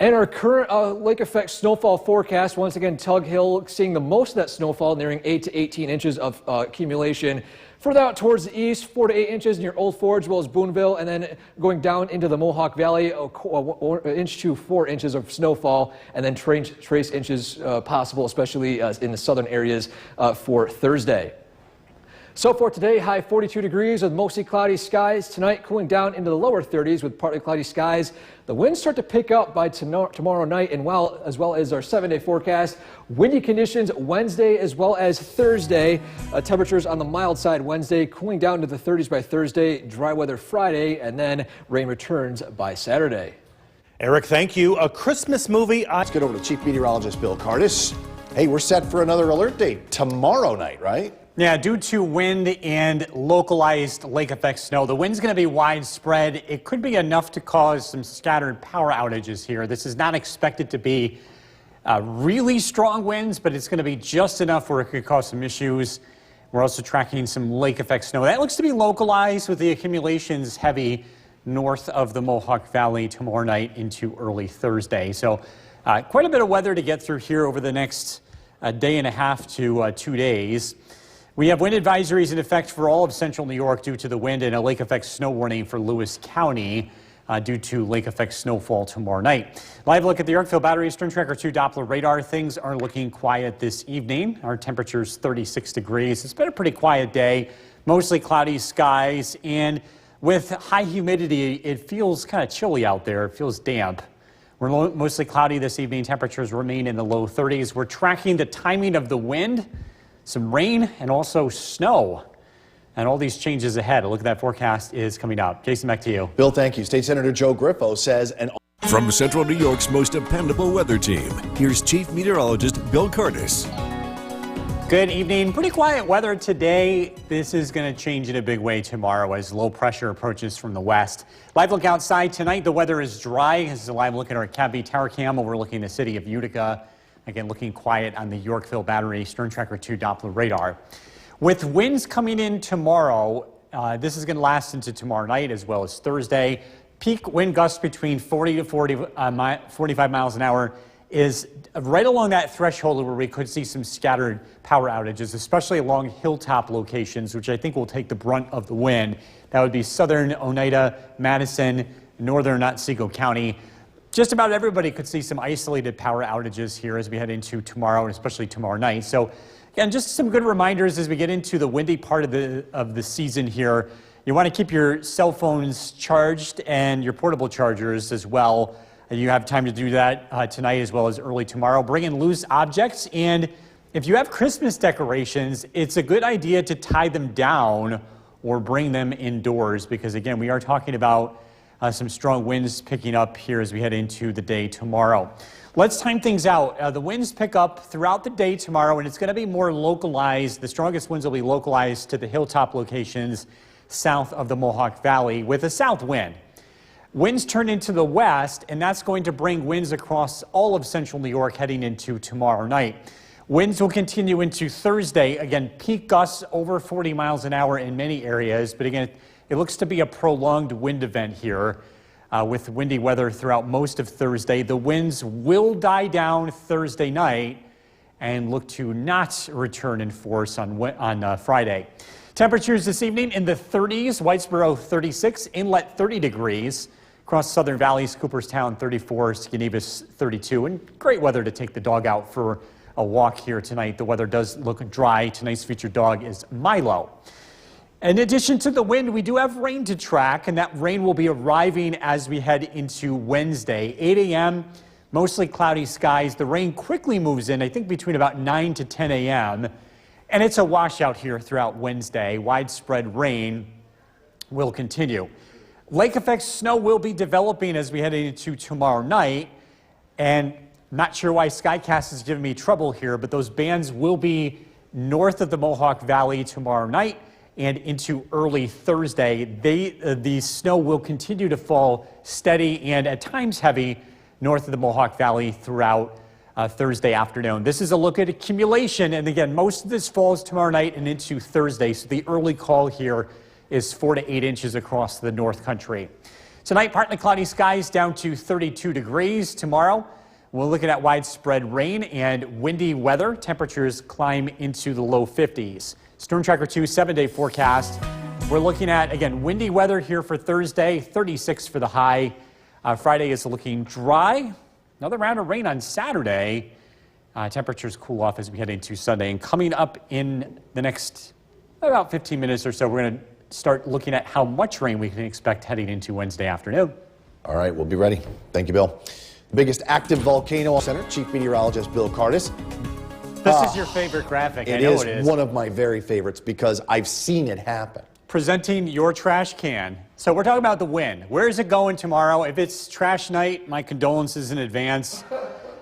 Speaker 2: And our current lake effect snowfall forecast, once again, Tug Hill seeing the most of that snowfall, nearing 8 to 18 inches of accumulation. Further out towards the east, 4 to 8 inches near Old Forge, as well as Boonville, and then going down into the Mohawk Valley, an inch to 4 inches of snowfall, and then trace inches possible, especially in the southern areas for Thursday. So for today, high 42 degrees with mostly cloudy skies. Tonight, cooling down into the lower 30s with partly cloudy skies. The winds start to pick up by tomorrow night, and as well as our 7-day forecast. Windy conditions Wednesday as well as Thursday. Temperatures on the mild side Wednesday, cooling down to the 30s by Thursday. Dry weather Friday, and then rain returns by Saturday.
Speaker 1: Eric, thank you. A Christmas movie.
Speaker 4: Let's get over to Chief Meteorologist Bill Curtis. Hey, we're set for another alert day tomorrow night, right?
Speaker 5: Yeah, due to wind and localized lake effect snow, the wind's going to be widespread. It could be enough to cause some scattered power outages here. This is not expected to be really strong winds, but it's going to be just enough where it could cause some issues. We're also tracking some lake effect snow. That looks to be localized with the accumulations heavy north of the Mohawk Valley tomorrow night into early Thursday. So quite a bit of weather to get through here over the next day and a half to 2 days. We have wind advisories in effect for all of central New York due to the wind, and a lake effect snow warning for Lewis County due to lake effect snowfall tomorrow night. Live look at the Yorkville Battery Stern Tracker 2 Doppler radar. Things are looking quiet this evening. Our temperature's 36 degrees. It's been a pretty quiet day, mostly cloudy skies, and with high humidity, it feels kind of chilly out there. It feels damp. We're mostly cloudy this evening. Temperatures remain in the low 30s. We're tracking the timing of the wind, some rain, and also snow. And all these changes ahead. A look at that forecast is coming up. Jason, back to you.
Speaker 4: Bill, thank you. State Senator Joe Griffo says
Speaker 3: From Central New York's most dependable weather team, here's Chief Meteorologist Bill Curtis.
Speaker 5: Good evening. Pretty quiet weather today. This is going to change in a big way tomorrow as low pressure approaches from the west. Live look outside tonight. The weather is dry. This is a live look at our Cavby Tower Cam overlooking the city of Utica. Again, looking quiet on the Yorkville Battery Stern Tracker 2 Doppler radar. With winds coming in tomorrow, this is going to last into tomorrow night as well as Thursday. Peak wind gusts between 40 to 45 miles an hour is right along that threshold where we could see some scattered power outages, especially along hilltop locations, which I think will take the brunt of the wind. That would be southern Oneida, Madison, northern Otsego County. Just about everybody could see some isolated power outages here as we head into tomorrow, and especially tomorrow night. So again, just some good reminders as we get into the windy part of the season here. You want to keep your cell phones charged and your portable chargers as well. You have time to do that tonight as well as early tomorrow. Bring in loose objects, and if you have Christmas decorations, it's a good idea to tie them down or bring them indoors, because again, we are talking about some strong winds picking up here as we head into the day tomorrow. Let's time things out. The winds pick up throughout the day tomorrow, and it's going to be more localized. The strongest winds will be localized to the hilltop locations south of the Mohawk Valley with a south wind. Winds turn into the west, and that's going to bring winds across all of central New York heading into tomorrow night. Winds will continue into Thursday. Again, peak gusts over 40 miles an hour in many areas, but again, it looks to be a prolonged wind event here with windy weather throughout most of Thursday. The winds will die down Thursday night and look to not return in force on Friday. Temperatures this evening in the 30s, Whitesboro 36, Inlet 30 degrees. Across Southern Valleys, Cooperstown 34, Skenevis 32, and great weather to take the dog out for a walk here tonight. The weather does look dry. Tonight's featured dog is Milo. In addition to the wind, we do have rain to track, and that rain will be arriving as we head into Wednesday. 8 a.m., mostly cloudy skies. The rain quickly moves in, I think, between about 9 to 10 a.m., and it's a washout here throughout Wednesday. Widespread rain will continue. Lake effect snow will be developing as we head into tomorrow night, and not sure why Skycast is giving me trouble here, but those bands will be north of the Mohawk Valley tomorrow night and into early Thursday. The snow will continue to fall steady and at times heavy north of the Mohawk Valley throughout Thursday afternoon. This is a look at accumulation, and again, most of this falls tomorrow night and into Thursday, so the early call here is 4 to 8 inches across the North Country. Tonight, partly cloudy skies down to 32 degrees. Tomorrow, we're looking at widespread rain and windy weather. Temperatures climb into the low 50s. Storm Tracker 2 7-day forecast. We're looking at, again, windy weather here for Thursday, 36 for the high. Friday is looking dry. Another round of rain on Saturday. Temperatures cool off as we head into Sunday. And coming up in the next about 15 minutes or so, we're going to start looking at how much rain we can expect heading into Wednesday afternoon.
Speaker 4: All right, we'll be ready. Thank you, Bill. The biggest active volcano center, Chief Meteorologist Bill Cardis.
Speaker 5: This is your favorite graphic. I
Speaker 4: It
Speaker 5: know
Speaker 4: is
Speaker 5: it is.
Speaker 4: one of my very favorites because I've seen it happen.
Speaker 5: Presenting your trash can. So we're talking about the wind. Where is it going tomorrow? If it's trash night, my condolences in advance.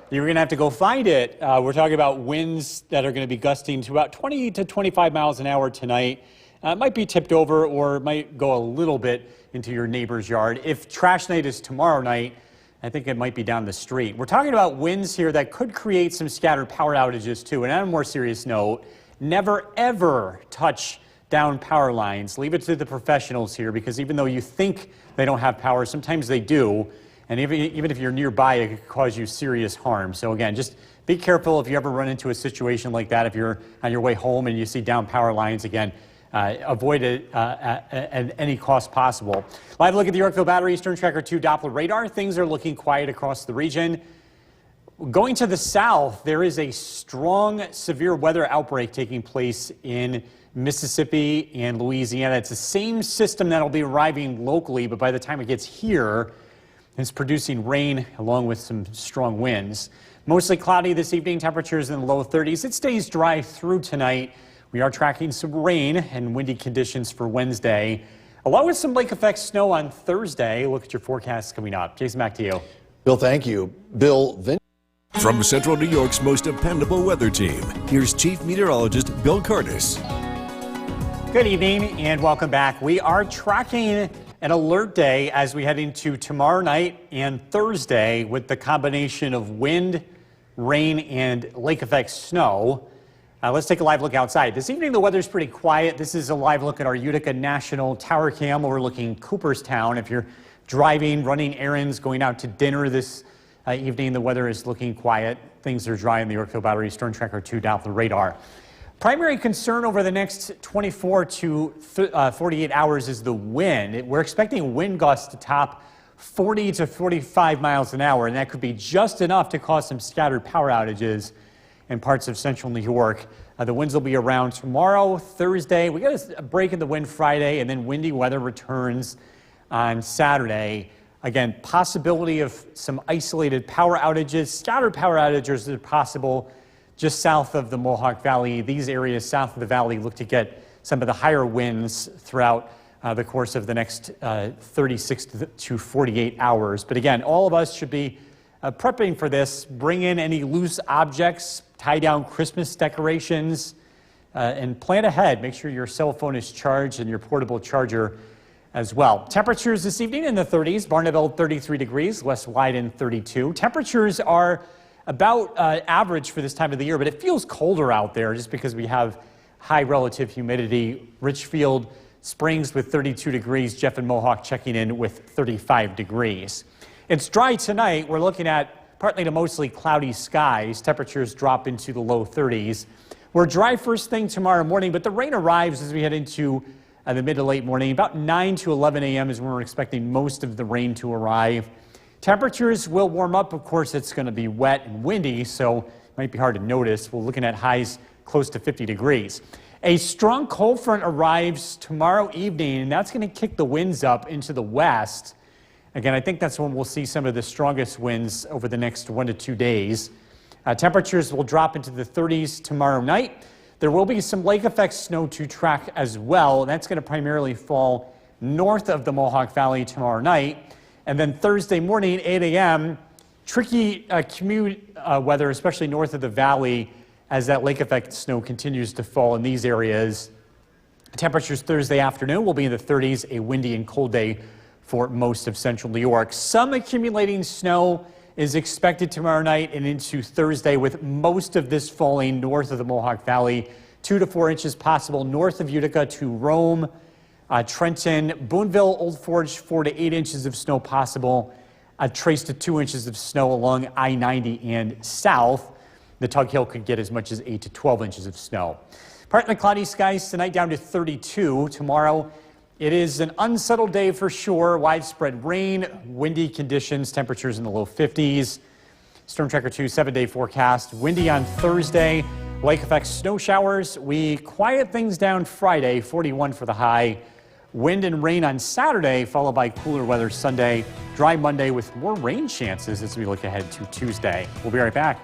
Speaker 5: You're going to have to go find it. We're talking about winds that are going to be gusting to about 20 to 25 miles an hour tonight. It might be tipped over or might go a little bit into your neighbor's yard. If trash night is tomorrow night, I think it might be down the street. We're talking about winds here that could create some scattered power outages too. And on a more serious note, never ever touch down power lines. Leave it to the professionals here, because even though you think they don't have power, sometimes they do. And even if you're nearby, it could cause you serious harm. So again, just be careful if you ever run into a situation like that. If you're on your way home and you see down power lines, again, avoid it at any cost possible. Live look at the Yorkville Battery Storm Tracker 2 Doppler radar. Things are looking quiet across the region. Going to the south, there is a strong severe weather outbreak taking place in Mississippi and Louisiana. It's the same system that'll be arriving locally, but by the time it gets here, it's producing rain along with some strong winds. Mostly cloudy this evening, temperatures in the low 30s. It stays dry through tonight. We are tracking some rain and windy conditions for Wednesday, along with some lake effect snow on Thursday. Look at your forecast coming up. Jason, back to you.
Speaker 4: Bill, thank you. Bill,
Speaker 3: From Central New York's most dependable weather team, here's Chief Meteorologist Bill Cardis.
Speaker 5: Good evening and welcome back. We are tracking an alert day as we head into tomorrow night and Thursday with the combination of wind, rain, and lake effect snow. Let's take a live look outside. This evening, the weather's pretty quiet. This is a live look at our Utica National Tower Cam overlooking Cooperstown. If you're driving, running errands, going out to dinner this evening, the weather is looking quiet. Things are dry in the Yorkville Battery Storm Tracker 2 Doppler radar. Primary concern over the next 24 to 48 hours is the wind. We're expecting wind gusts to top 40 to 45 miles an hour, and that could be just enough to cause some scattered power outages in parts of central New York. The winds will be around tomorrow, Thursday. We got a break in the wind Friday, and then windy weather returns on Saturday. Again, possibility of some isolated power outages. Scattered power outages are possible just south of the Mohawk Valley. These areas south of the valley look to get some of the higher winds throughout the course of the next 36 to 48 hours. But again, all of us should be prepping for this. Bring in any loose objects, tie down Christmas decorations, and plan ahead. Make sure your cell phone is charged and your portable charger as well. Temperatures this evening in the 30s. Barneveld 33 degrees, West Wyden 32. Temperatures are about average for this time of the year, but it feels colder out there just because we have high relative humidity. Richfield Springs with 32 degrees. Jeff and Mohawk checking in with 35 degrees. It's dry tonight. We're looking at partly to mostly cloudy skies. Temperatures drop into the low 30s. We're dry first thing tomorrow morning, but the rain arrives as we head into the mid to late morning. About 9 to 11 a.m. is when we're expecting most of the rain to arrive. Temperatures will warm up. Of course, it's going to be wet and windy, so it might be hard to notice. We're looking at highs close to 50 degrees. A strong cold front arrives tomorrow evening, and that's going to kick the winds up into the west. Again, I think that's when we'll see some of the strongest winds over the next 1 to 2 days. Temperatures will drop into the 30s tomorrow night. There will be some lake effect snow to track as well. That's going to primarily fall north of the Mohawk Valley tomorrow night. And then Thursday morning, 8 a.m., tricky commute weather, especially north of the valley, as that lake effect snow continues to fall in these areas. Temperatures Thursday afternoon will be in the 30s, a windy and cold day for most of central New York. Some accumulating snow is expected tomorrow night and into Thursday, with most of this falling north of the Mohawk Valley. 2 to 4 inches possible north of Utica to Rome, Trenton, Boonville, Old Forge, 4 to 8 inches of snow possible. A trace to 2 inches of snow along I-90 and south. The Tug Hill could get as much as 8 to 12 inches of snow. Partly cloudy skies tonight, down to 32. Tomorrow, it is an unsettled day for sure. Widespread rain, windy conditions, temperatures in the low 50s. Storm Tracker 2 7-day forecast. Windy on Thursday. Lake effect snow showers. We quiet things down Friday, 41 for the high. Wind and rain on Saturday, followed by cooler weather Sunday. Dry Monday with more rain chances as we look ahead to Tuesday. We'll be right back.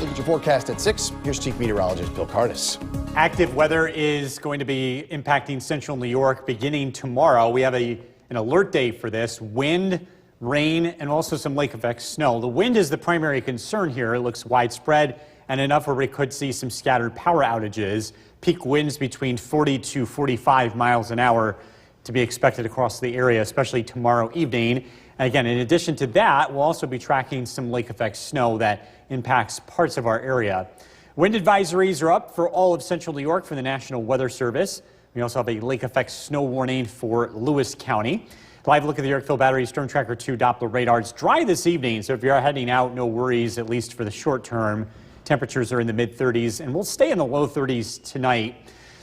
Speaker 4: Look at your forecast at 6. Here's Chief Meteorologist Bill Cardis.
Speaker 5: Active weather is going to be impacting central New York beginning tomorrow. We have an alert day for this. Wind, rain, and also some lake effect snow. The wind is the primary concern here. It looks widespread and enough where we could see some scattered power outages. Peak winds between 40 to 45 miles an hour to be expected across the area, especially tomorrow evening. And again, in addition to that, we'll also be tracking some lake effect snow that impacts parts of our area. Wind advisories are up for all of central New York from the National Weather Service. We also have a lake effect snow warning for Lewis County. Live look at the Yorkville Battery Storm Tracker 2 Doppler radar. It's dry this evening, so if you're heading out, no worries, at least for the short term. Temperatures are in the mid-30s, and we'll stay in the low 30s tonight.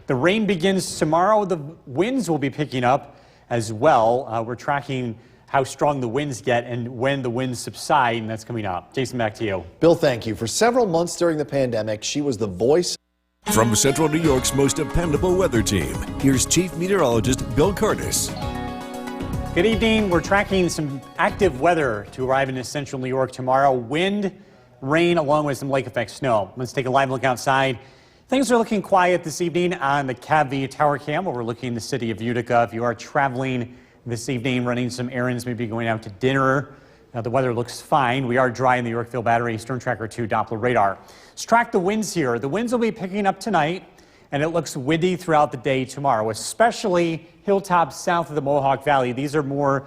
Speaker 5: The rain begins tomorrow. The winds will be picking up as well. We're tracking how strong the winds get and when the winds subside, and that's coming up. Jason, back to you.
Speaker 4: Bill, thank you. For several months during the pandemic, she was the voice.
Speaker 3: From Central New York's most dependable weather team, here's Chief Meteorologist Bill Cardis.
Speaker 5: Good evening. We're tracking some active weather to arrive into central New York tomorrow. Wind, rain, along with some lake effect snow. Let's take a live look outside. Things are looking quiet this evening on the CAV Tower Cam overlooking the city of Utica. If you are traveling this evening, running some errands, maybe going out to dinner, the weather looks fine. We are dry in the Yorkville Battery Storm Tracker 2 Doppler radar. Let's track the winds here. The winds will be picking up tonight, and it looks windy throughout the day tomorrow, especially hilltops south of the Mohawk Valley. These are more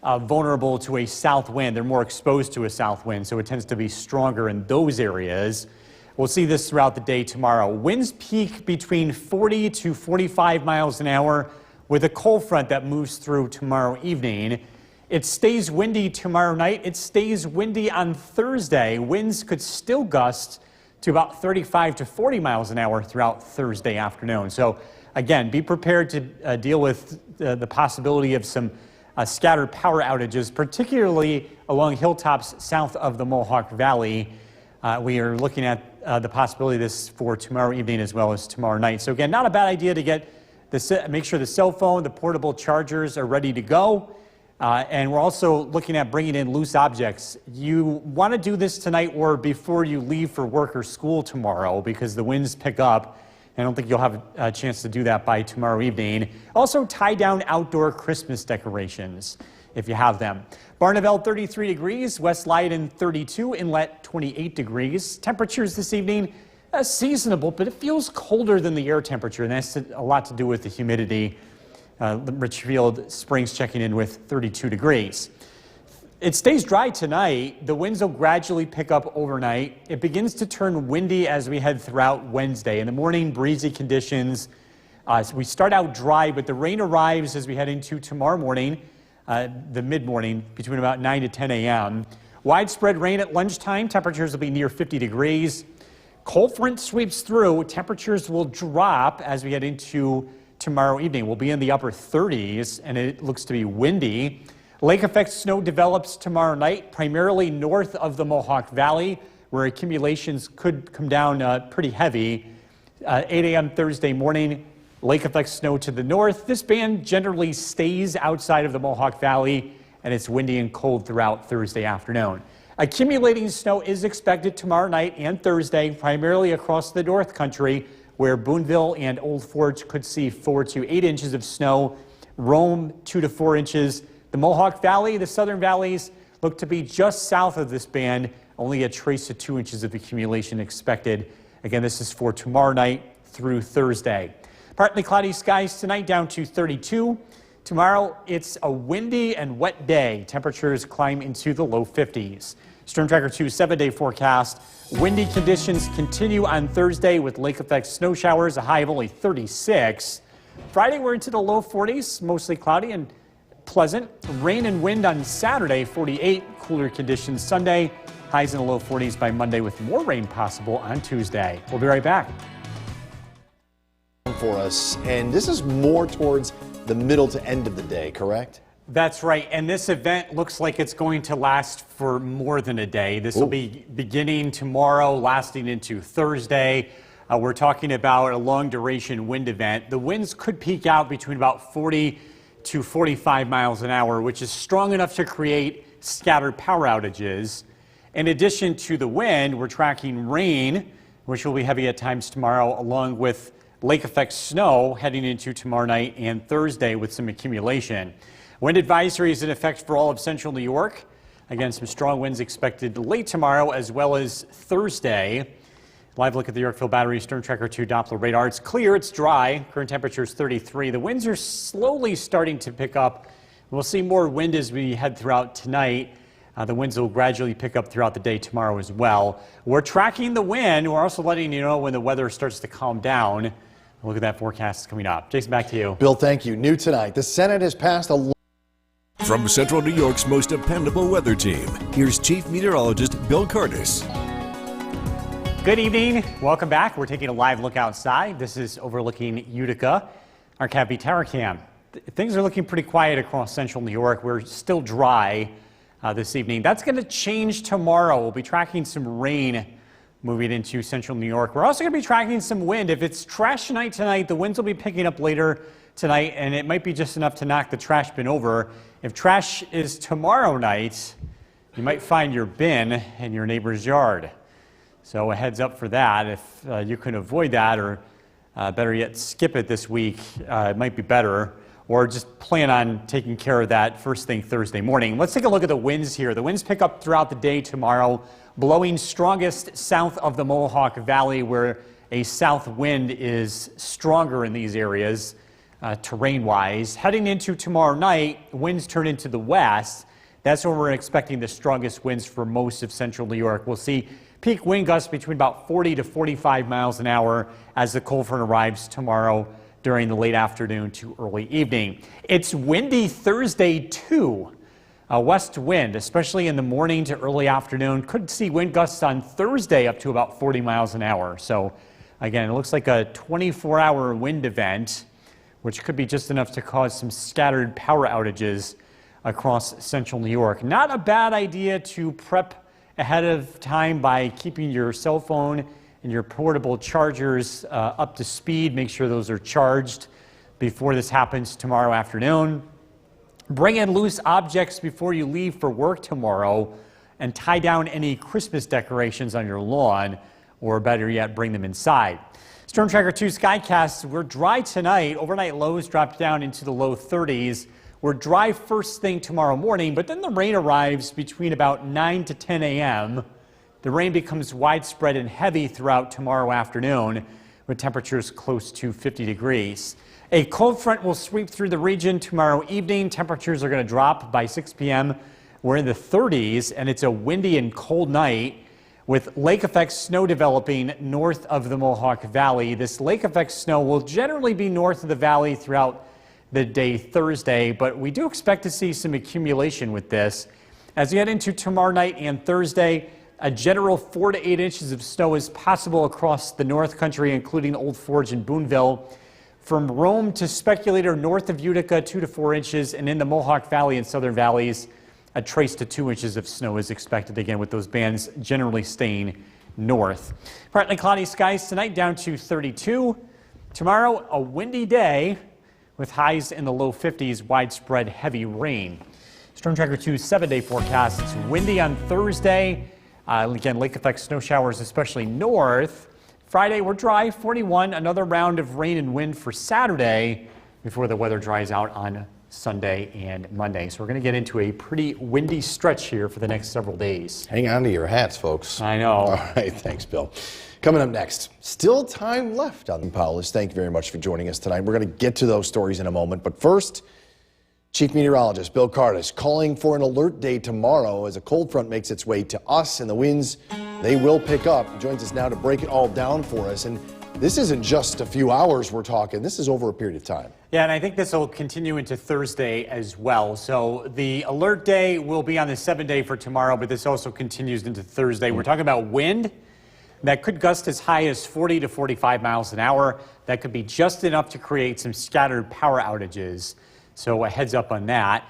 Speaker 5: vulnerable to a south wind. They're more exposed to a south wind, so it tends to be stronger in those areas. We'll see this throughout the day tomorrow. Winds peak between 40 to 45 miles an hour with a cold front that moves through tomorrow evening. It stays windy tomorrow night. It stays windy on Thursday. Winds could still gust to about 35 to 40 miles an hour throughout Thursday afternoon. So again, be prepared to deal with the possibility of some scattered power outages, particularly along hilltops south of the Mohawk Valley. We are looking at the possibility of this for tomorrow evening as well as tomorrow night. So again, not a bad idea to make sure the cell phone, the portable chargers are ready to go. And we're also looking at bringing in loose objects. You want to do this tonight or before you leave for work or school tomorrow because the winds pick up. I don't think you'll have a chance to do that by tomorrow evening. Also, tie down outdoor Christmas decorations if you have them. Barneveld 33 degrees, West Leyden 32, Inlet 28 degrees. Temperatures this evening seasonable, but it feels colder than the air temperature, and that's a lot to do with the humidity. Richfield Springs checking in with 32 degrees. It stays dry tonight. The winds will gradually pick up overnight. It begins to turn windy as we head throughout Wednesday. In the morning, breezy conditions. So we start out dry, but the rain arrives as we head into tomorrow morning, the mid-morning, between about 9 to 10 a.m. Widespread rain at lunchtime. Temperatures will be near 50 degrees. Cold front sweeps through. Temperatures will drop as we head into tomorrow evening. We'll be in the upper 30s, and it looks to be windy. Lake effect snow develops tomorrow night, primarily north of the Mohawk Valley, where accumulations could come down pretty heavy. 8 a.m. Thursday morning, lake effect snow to the north. This band generally stays outside of the Mohawk Valley, and it's windy and cold throughout Thursday afternoon. Accumulating snow is expected tomorrow night and Thursday, primarily across the North Country, where Boonville and Old Fort could see 4 to 8 inches of snow. Rome, 2 to 4 inches. The Mohawk Valley, the southern valleys, look to be just south of this band, only a trace of 2 inches of accumulation expected. Again, this is for tomorrow night through Thursday. Partly cloudy skies tonight, down to 32. Tomorrow, it's a windy and wet day. Temperatures climb into the low 50s. Storm Tracker 2 7-day forecast. Windy conditions continue on Thursday with lake effect snow showers, a high of only 36. Friday, we're into the low 40s, mostly cloudy and pleasant. Rain and wind on Saturday, 48. Cooler conditions Sunday. Highs in the low 40s by Monday with more rain possible on Tuesday. We'll be right back.
Speaker 4: for us, and this is more towards the middle to end of the day, correct?
Speaker 5: That's right. And this event looks like it's going to last for more than a day. This will be beginning tomorrow, lasting into Thursday. We're talking about a long duration wind event. The winds could peak out between about 40 to 45 miles an hour, which is strong enough to create scattered power outages. In addition to the wind, we're tracking rain, which will be heavy at times tomorrow, along with lake effect snow heading into tomorrow night and Thursday with some accumulation. Wind advisory is in effect for all of central New York. Again, some strong winds expected late tomorrow as well as Thursday. Live look at the Yorkville Battery Storm Tracker 2 Doppler radar. It's clear, it's dry. Current temperature is 33. The winds are slowly starting to pick up. We'll see more wind as we head throughout tonight. The winds will gradually pick up throughout the day tomorrow as well. We're tracking the wind. We're also letting you know when the weather starts to calm down. Look at that forecast coming up. Jason, back to you.
Speaker 4: Bill, thank you. New tonight, the Senate has passed a...
Speaker 3: From Central New York's most dependable weather team, here's Chief Meteorologist Bill Curtis.
Speaker 5: Good evening. Welcome back. We're taking a live look outside. This is overlooking Utica, our Cappy Tower Cam. Things are looking pretty quiet across central New York. We're still dry this evening. That's going to change tomorrow. We'll be tracking some rain moving into central New York. We're also going to be tracking some wind. If it's trash night tonight, the winds will be picking up later tonight, and it might be just enough to knock the trash bin over. If trash is tomorrow night, you might find your bin in your neighbor's yard. So a heads up for that. If you can avoid that, or better yet, skip it this week, it might be better. Or just plan on taking care of that first thing Thursday morning. Let's take a look at the winds here. The winds pick up throughout the day tomorrow, blowing strongest south of the Mohawk Valley, where a south wind is stronger in these areas, terrain-wise. Heading into tomorrow night, winds turn into the west. That's where we're expecting the strongest winds for most of central New York. We'll see peak wind gusts between about 40 to 45 miles an hour as the cold front arrives tomorrow during the late afternoon to early evening. It's windy Thursday too. A west wind, especially in the morning to early afternoon. Could see wind gusts on Thursday up to about 40 miles an hour. So again, it looks like a 24-hour wind event, which could be just enough to cause some scattered power outages across central New York. Not a bad idea to prep ahead of time by keeping your cell phone and your portable chargers up to speed. Make sure those are charged before this happens tomorrow afternoon. Bring in loose objects before you leave for work tomorrow, and tie down any Christmas decorations on your lawn, or better yet, bring them inside. Storm Tracker 2 Skycast, we're dry tonight. Overnight lows dropped down into the low 30s. We're dry first thing tomorrow morning, but then the rain arrives between about 9 to 10 a.m. The rain becomes widespread and heavy throughout tomorrow afternoon, with temperatures close to 50 degrees. A cold front will sweep through the region tomorrow evening. Temperatures are going to drop by 6 p.m. We're in the 30s, and it's a windy and cold night with lake effect snow developing north of the Mohawk Valley. This lake effect snow will generally be north of the valley throughout the day Thursday, but we do expect to see some accumulation with this. As we head into tomorrow night and Thursday, a general 4 to 8 inches of snow is possible across the North Country, including Old Forge and Boonville. From Rome to Speculator north of Utica, 2 to 4 inches, and in the Mohawk Valley and southern valleys, a trace to 2 inches of snow is expected, again, with those bands generally staying north. Partly cloudy skies tonight, down to 32. Tomorrow, a windy day with highs in the low 50s, widespread heavy rain. Storm Tracker 2's 7-day forecast. It's windy on Thursday. Again, lake effect snow showers, especially north. Friday, we're dry, 41. Another round of rain and wind for Saturday before the weather dries out on Sunday and Monday. So we're going to get into a pretty windy stretch here for the next several days.
Speaker 4: Hang on to your hats, folks.
Speaker 5: I know.
Speaker 4: All right, thanks, Bill. Coming up next, still time left on the Power List. Thank you very much for joining us tonight. We're going to get to those stories in a moment, but first, Chief Meteorologist Bill Curtis calling for an alert day tomorrow as a cold front makes its way to us, and the winds, they will pick up. He joins us now to break it all down for us. And this isn't just a few hours we're talking. This is over a period of time.
Speaker 5: Yeah, and I think this will continue into Thursday as well. So the alert day will be on the 7-day for tomorrow, but this also continues into Thursday. We're talking about wind That could gust as high as 40 to 45 miles an hour. That could be just enough to create some scattered power outages. So a heads up on that.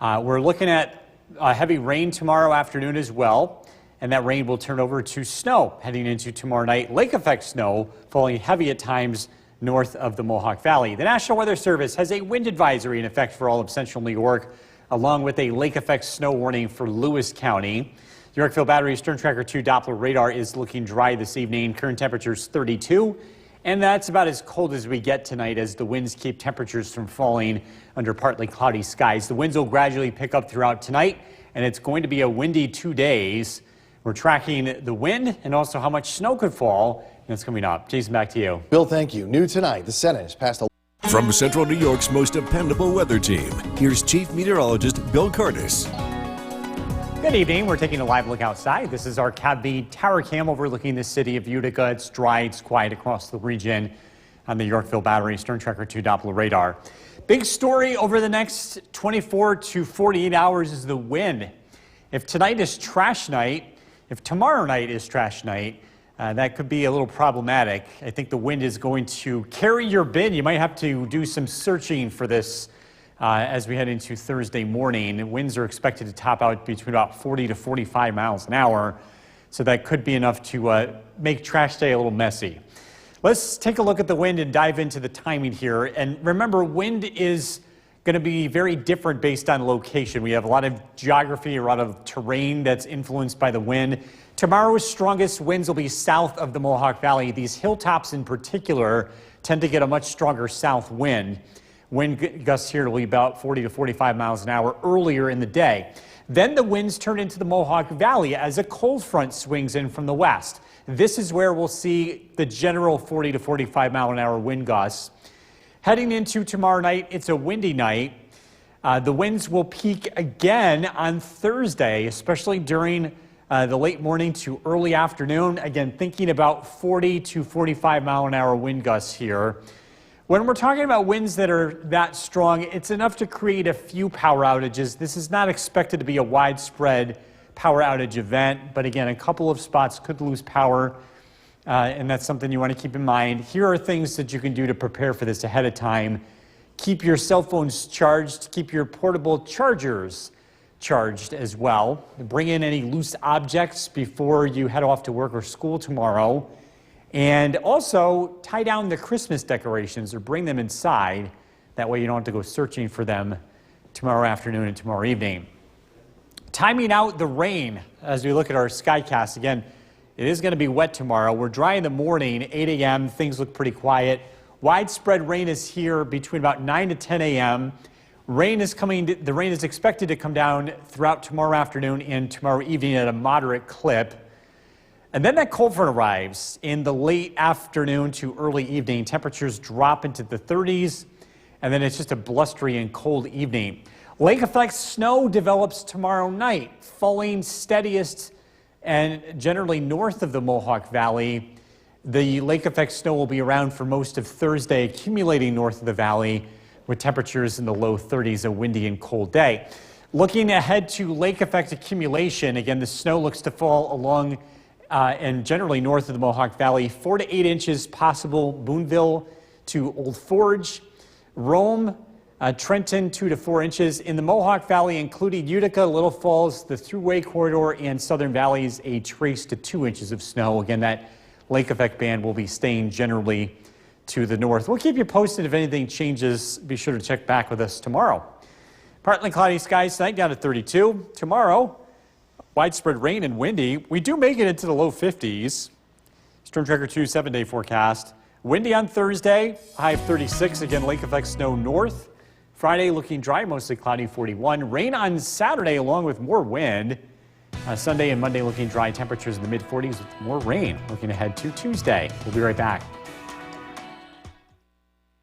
Speaker 5: We're looking at heavy rain tomorrow afternoon as well. And that rain will turn over to snow heading into tomorrow night. Lake effect snow falling heavy at times north of the Mohawk Valley. The National Weather Service has a wind advisory in effect for all of central New York, along with a lake effect snow warning for Lewis County. Yorkville Battery Stern Tracker 2 Doppler radar is looking dry this evening. Current temperatures 32, and that's about as cold as we get tonight as the winds keep temperatures from falling under partly cloudy skies. The winds will gradually pick up throughout tonight, and it's going to be a windy 2 days. We're tracking the wind and also how much snow could fall, and it's coming up. Jason, back to you.
Speaker 4: Bill, thank you. New tonight, the Senate has passed a...
Speaker 3: From Central New York's most dependable weather team, here's Chief Meteorologist Bill Curtis.
Speaker 5: Good evening. We're taking a live look outside. This is our CAB tower cam overlooking the city of Utica. It's dry, it's quiet across the region on the Yorkville Battery Stern Tracker 2 Doppler radar. Big story over the next 24 to 48 hours is the wind. If tonight is trash night, if tomorrow night is trash night, that could be a little problematic. I think the wind is going to carry your bin. You might have to do some searching for this as we head into Thursday morning. Winds are expected to top out between about 40 to 45 miles an hour, so that could be enough to make trash day a little messy. Let's take a look at the wind and dive into the timing here. And remember, wind is going to be very different based on location. We have a lot of geography, a lot of terrain that's influenced by the wind. Tomorrow's strongest winds will be south of the Mohawk Valley. These hilltops in particular tend to get a much stronger south wind. Wind gusts here will be about 40 to 45 miles an hour earlier in the day. Then the winds turn into the Mohawk Valley as a cold front swings in from the west. This is where we'll see the general 40 to 45 mile an hour wind gusts. Heading into tomorrow night, it's a windy night. The winds will peak again on Thursday, especially during the late morning to early afternoon. Again, thinking about 40 to 45 mile an hour wind gusts here. When we're talking about winds that are that strong, it's enough to create a few power outages. This is not expected to be a widespread power outage event, but again, a couple of spots could lose power, and that's something you want to keep in mind. Here are things that you can do to prepare for this ahead of time. Keep your cell phones charged, keep your portable chargers charged as well. Bring in any loose objects before you head off to work or school tomorrow. And also tie down the Christmas decorations or bring them inside. That way you don't have to go searching for them tomorrow afternoon and tomorrow evening. Timing out the rain as we look at our skycast. Again, it is going to be wet tomorrow. We're dry in the morning, 8 a.m. Things look pretty quiet. Widespread rain is here between about 9 to 10 a.m. The rain is expected to come down throughout tomorrow afternoon and tomorrow evening at a moderate clip. And then that cold front arrives in the late afternoon to early evening. Temperatures drop into the 30s, and then it's just a blustery and cold evening. Lake effect snow develops tomorrow night, falling steadiest and generally north of the Mohawk Valley. The lake effect snow will be around for most of Thursday, accumulating north of the valley with temperatures in the low 30s, a windy and cold day. Looking ahead to lake effect accumulation, again, the snow looks to fall along and generally north of the Mohawk Valley, 4 to 8 inches possible. Boonville to Old Forge, Rome, Trenton, 2 to 4 inches. In the Mohawk Valley, including Utica, Little Falls, the Thruway Corridor, and Southern Valleys, a trace to 2 inches of snow. Again, that lake effect band will be staying generally to the north. We'll keep you posted if anything changes. Be sure to check back with us tomorrow. Partly cloudy skies tonight, down to 32. Tomorrow, widespread rain and windy. We do make it into the low 50s. Stern Tracker 2 7-day forecast. Windy on Thursday, high of 36. Again, lake effect snow north. Friday looking dry, mostly cloudy, 41. Rain on Saturday along with more wind. Sunday and Monday looking dry, temperatures in the mid 40s with more rain. Looking ahead to Tuesday. We'll be right back.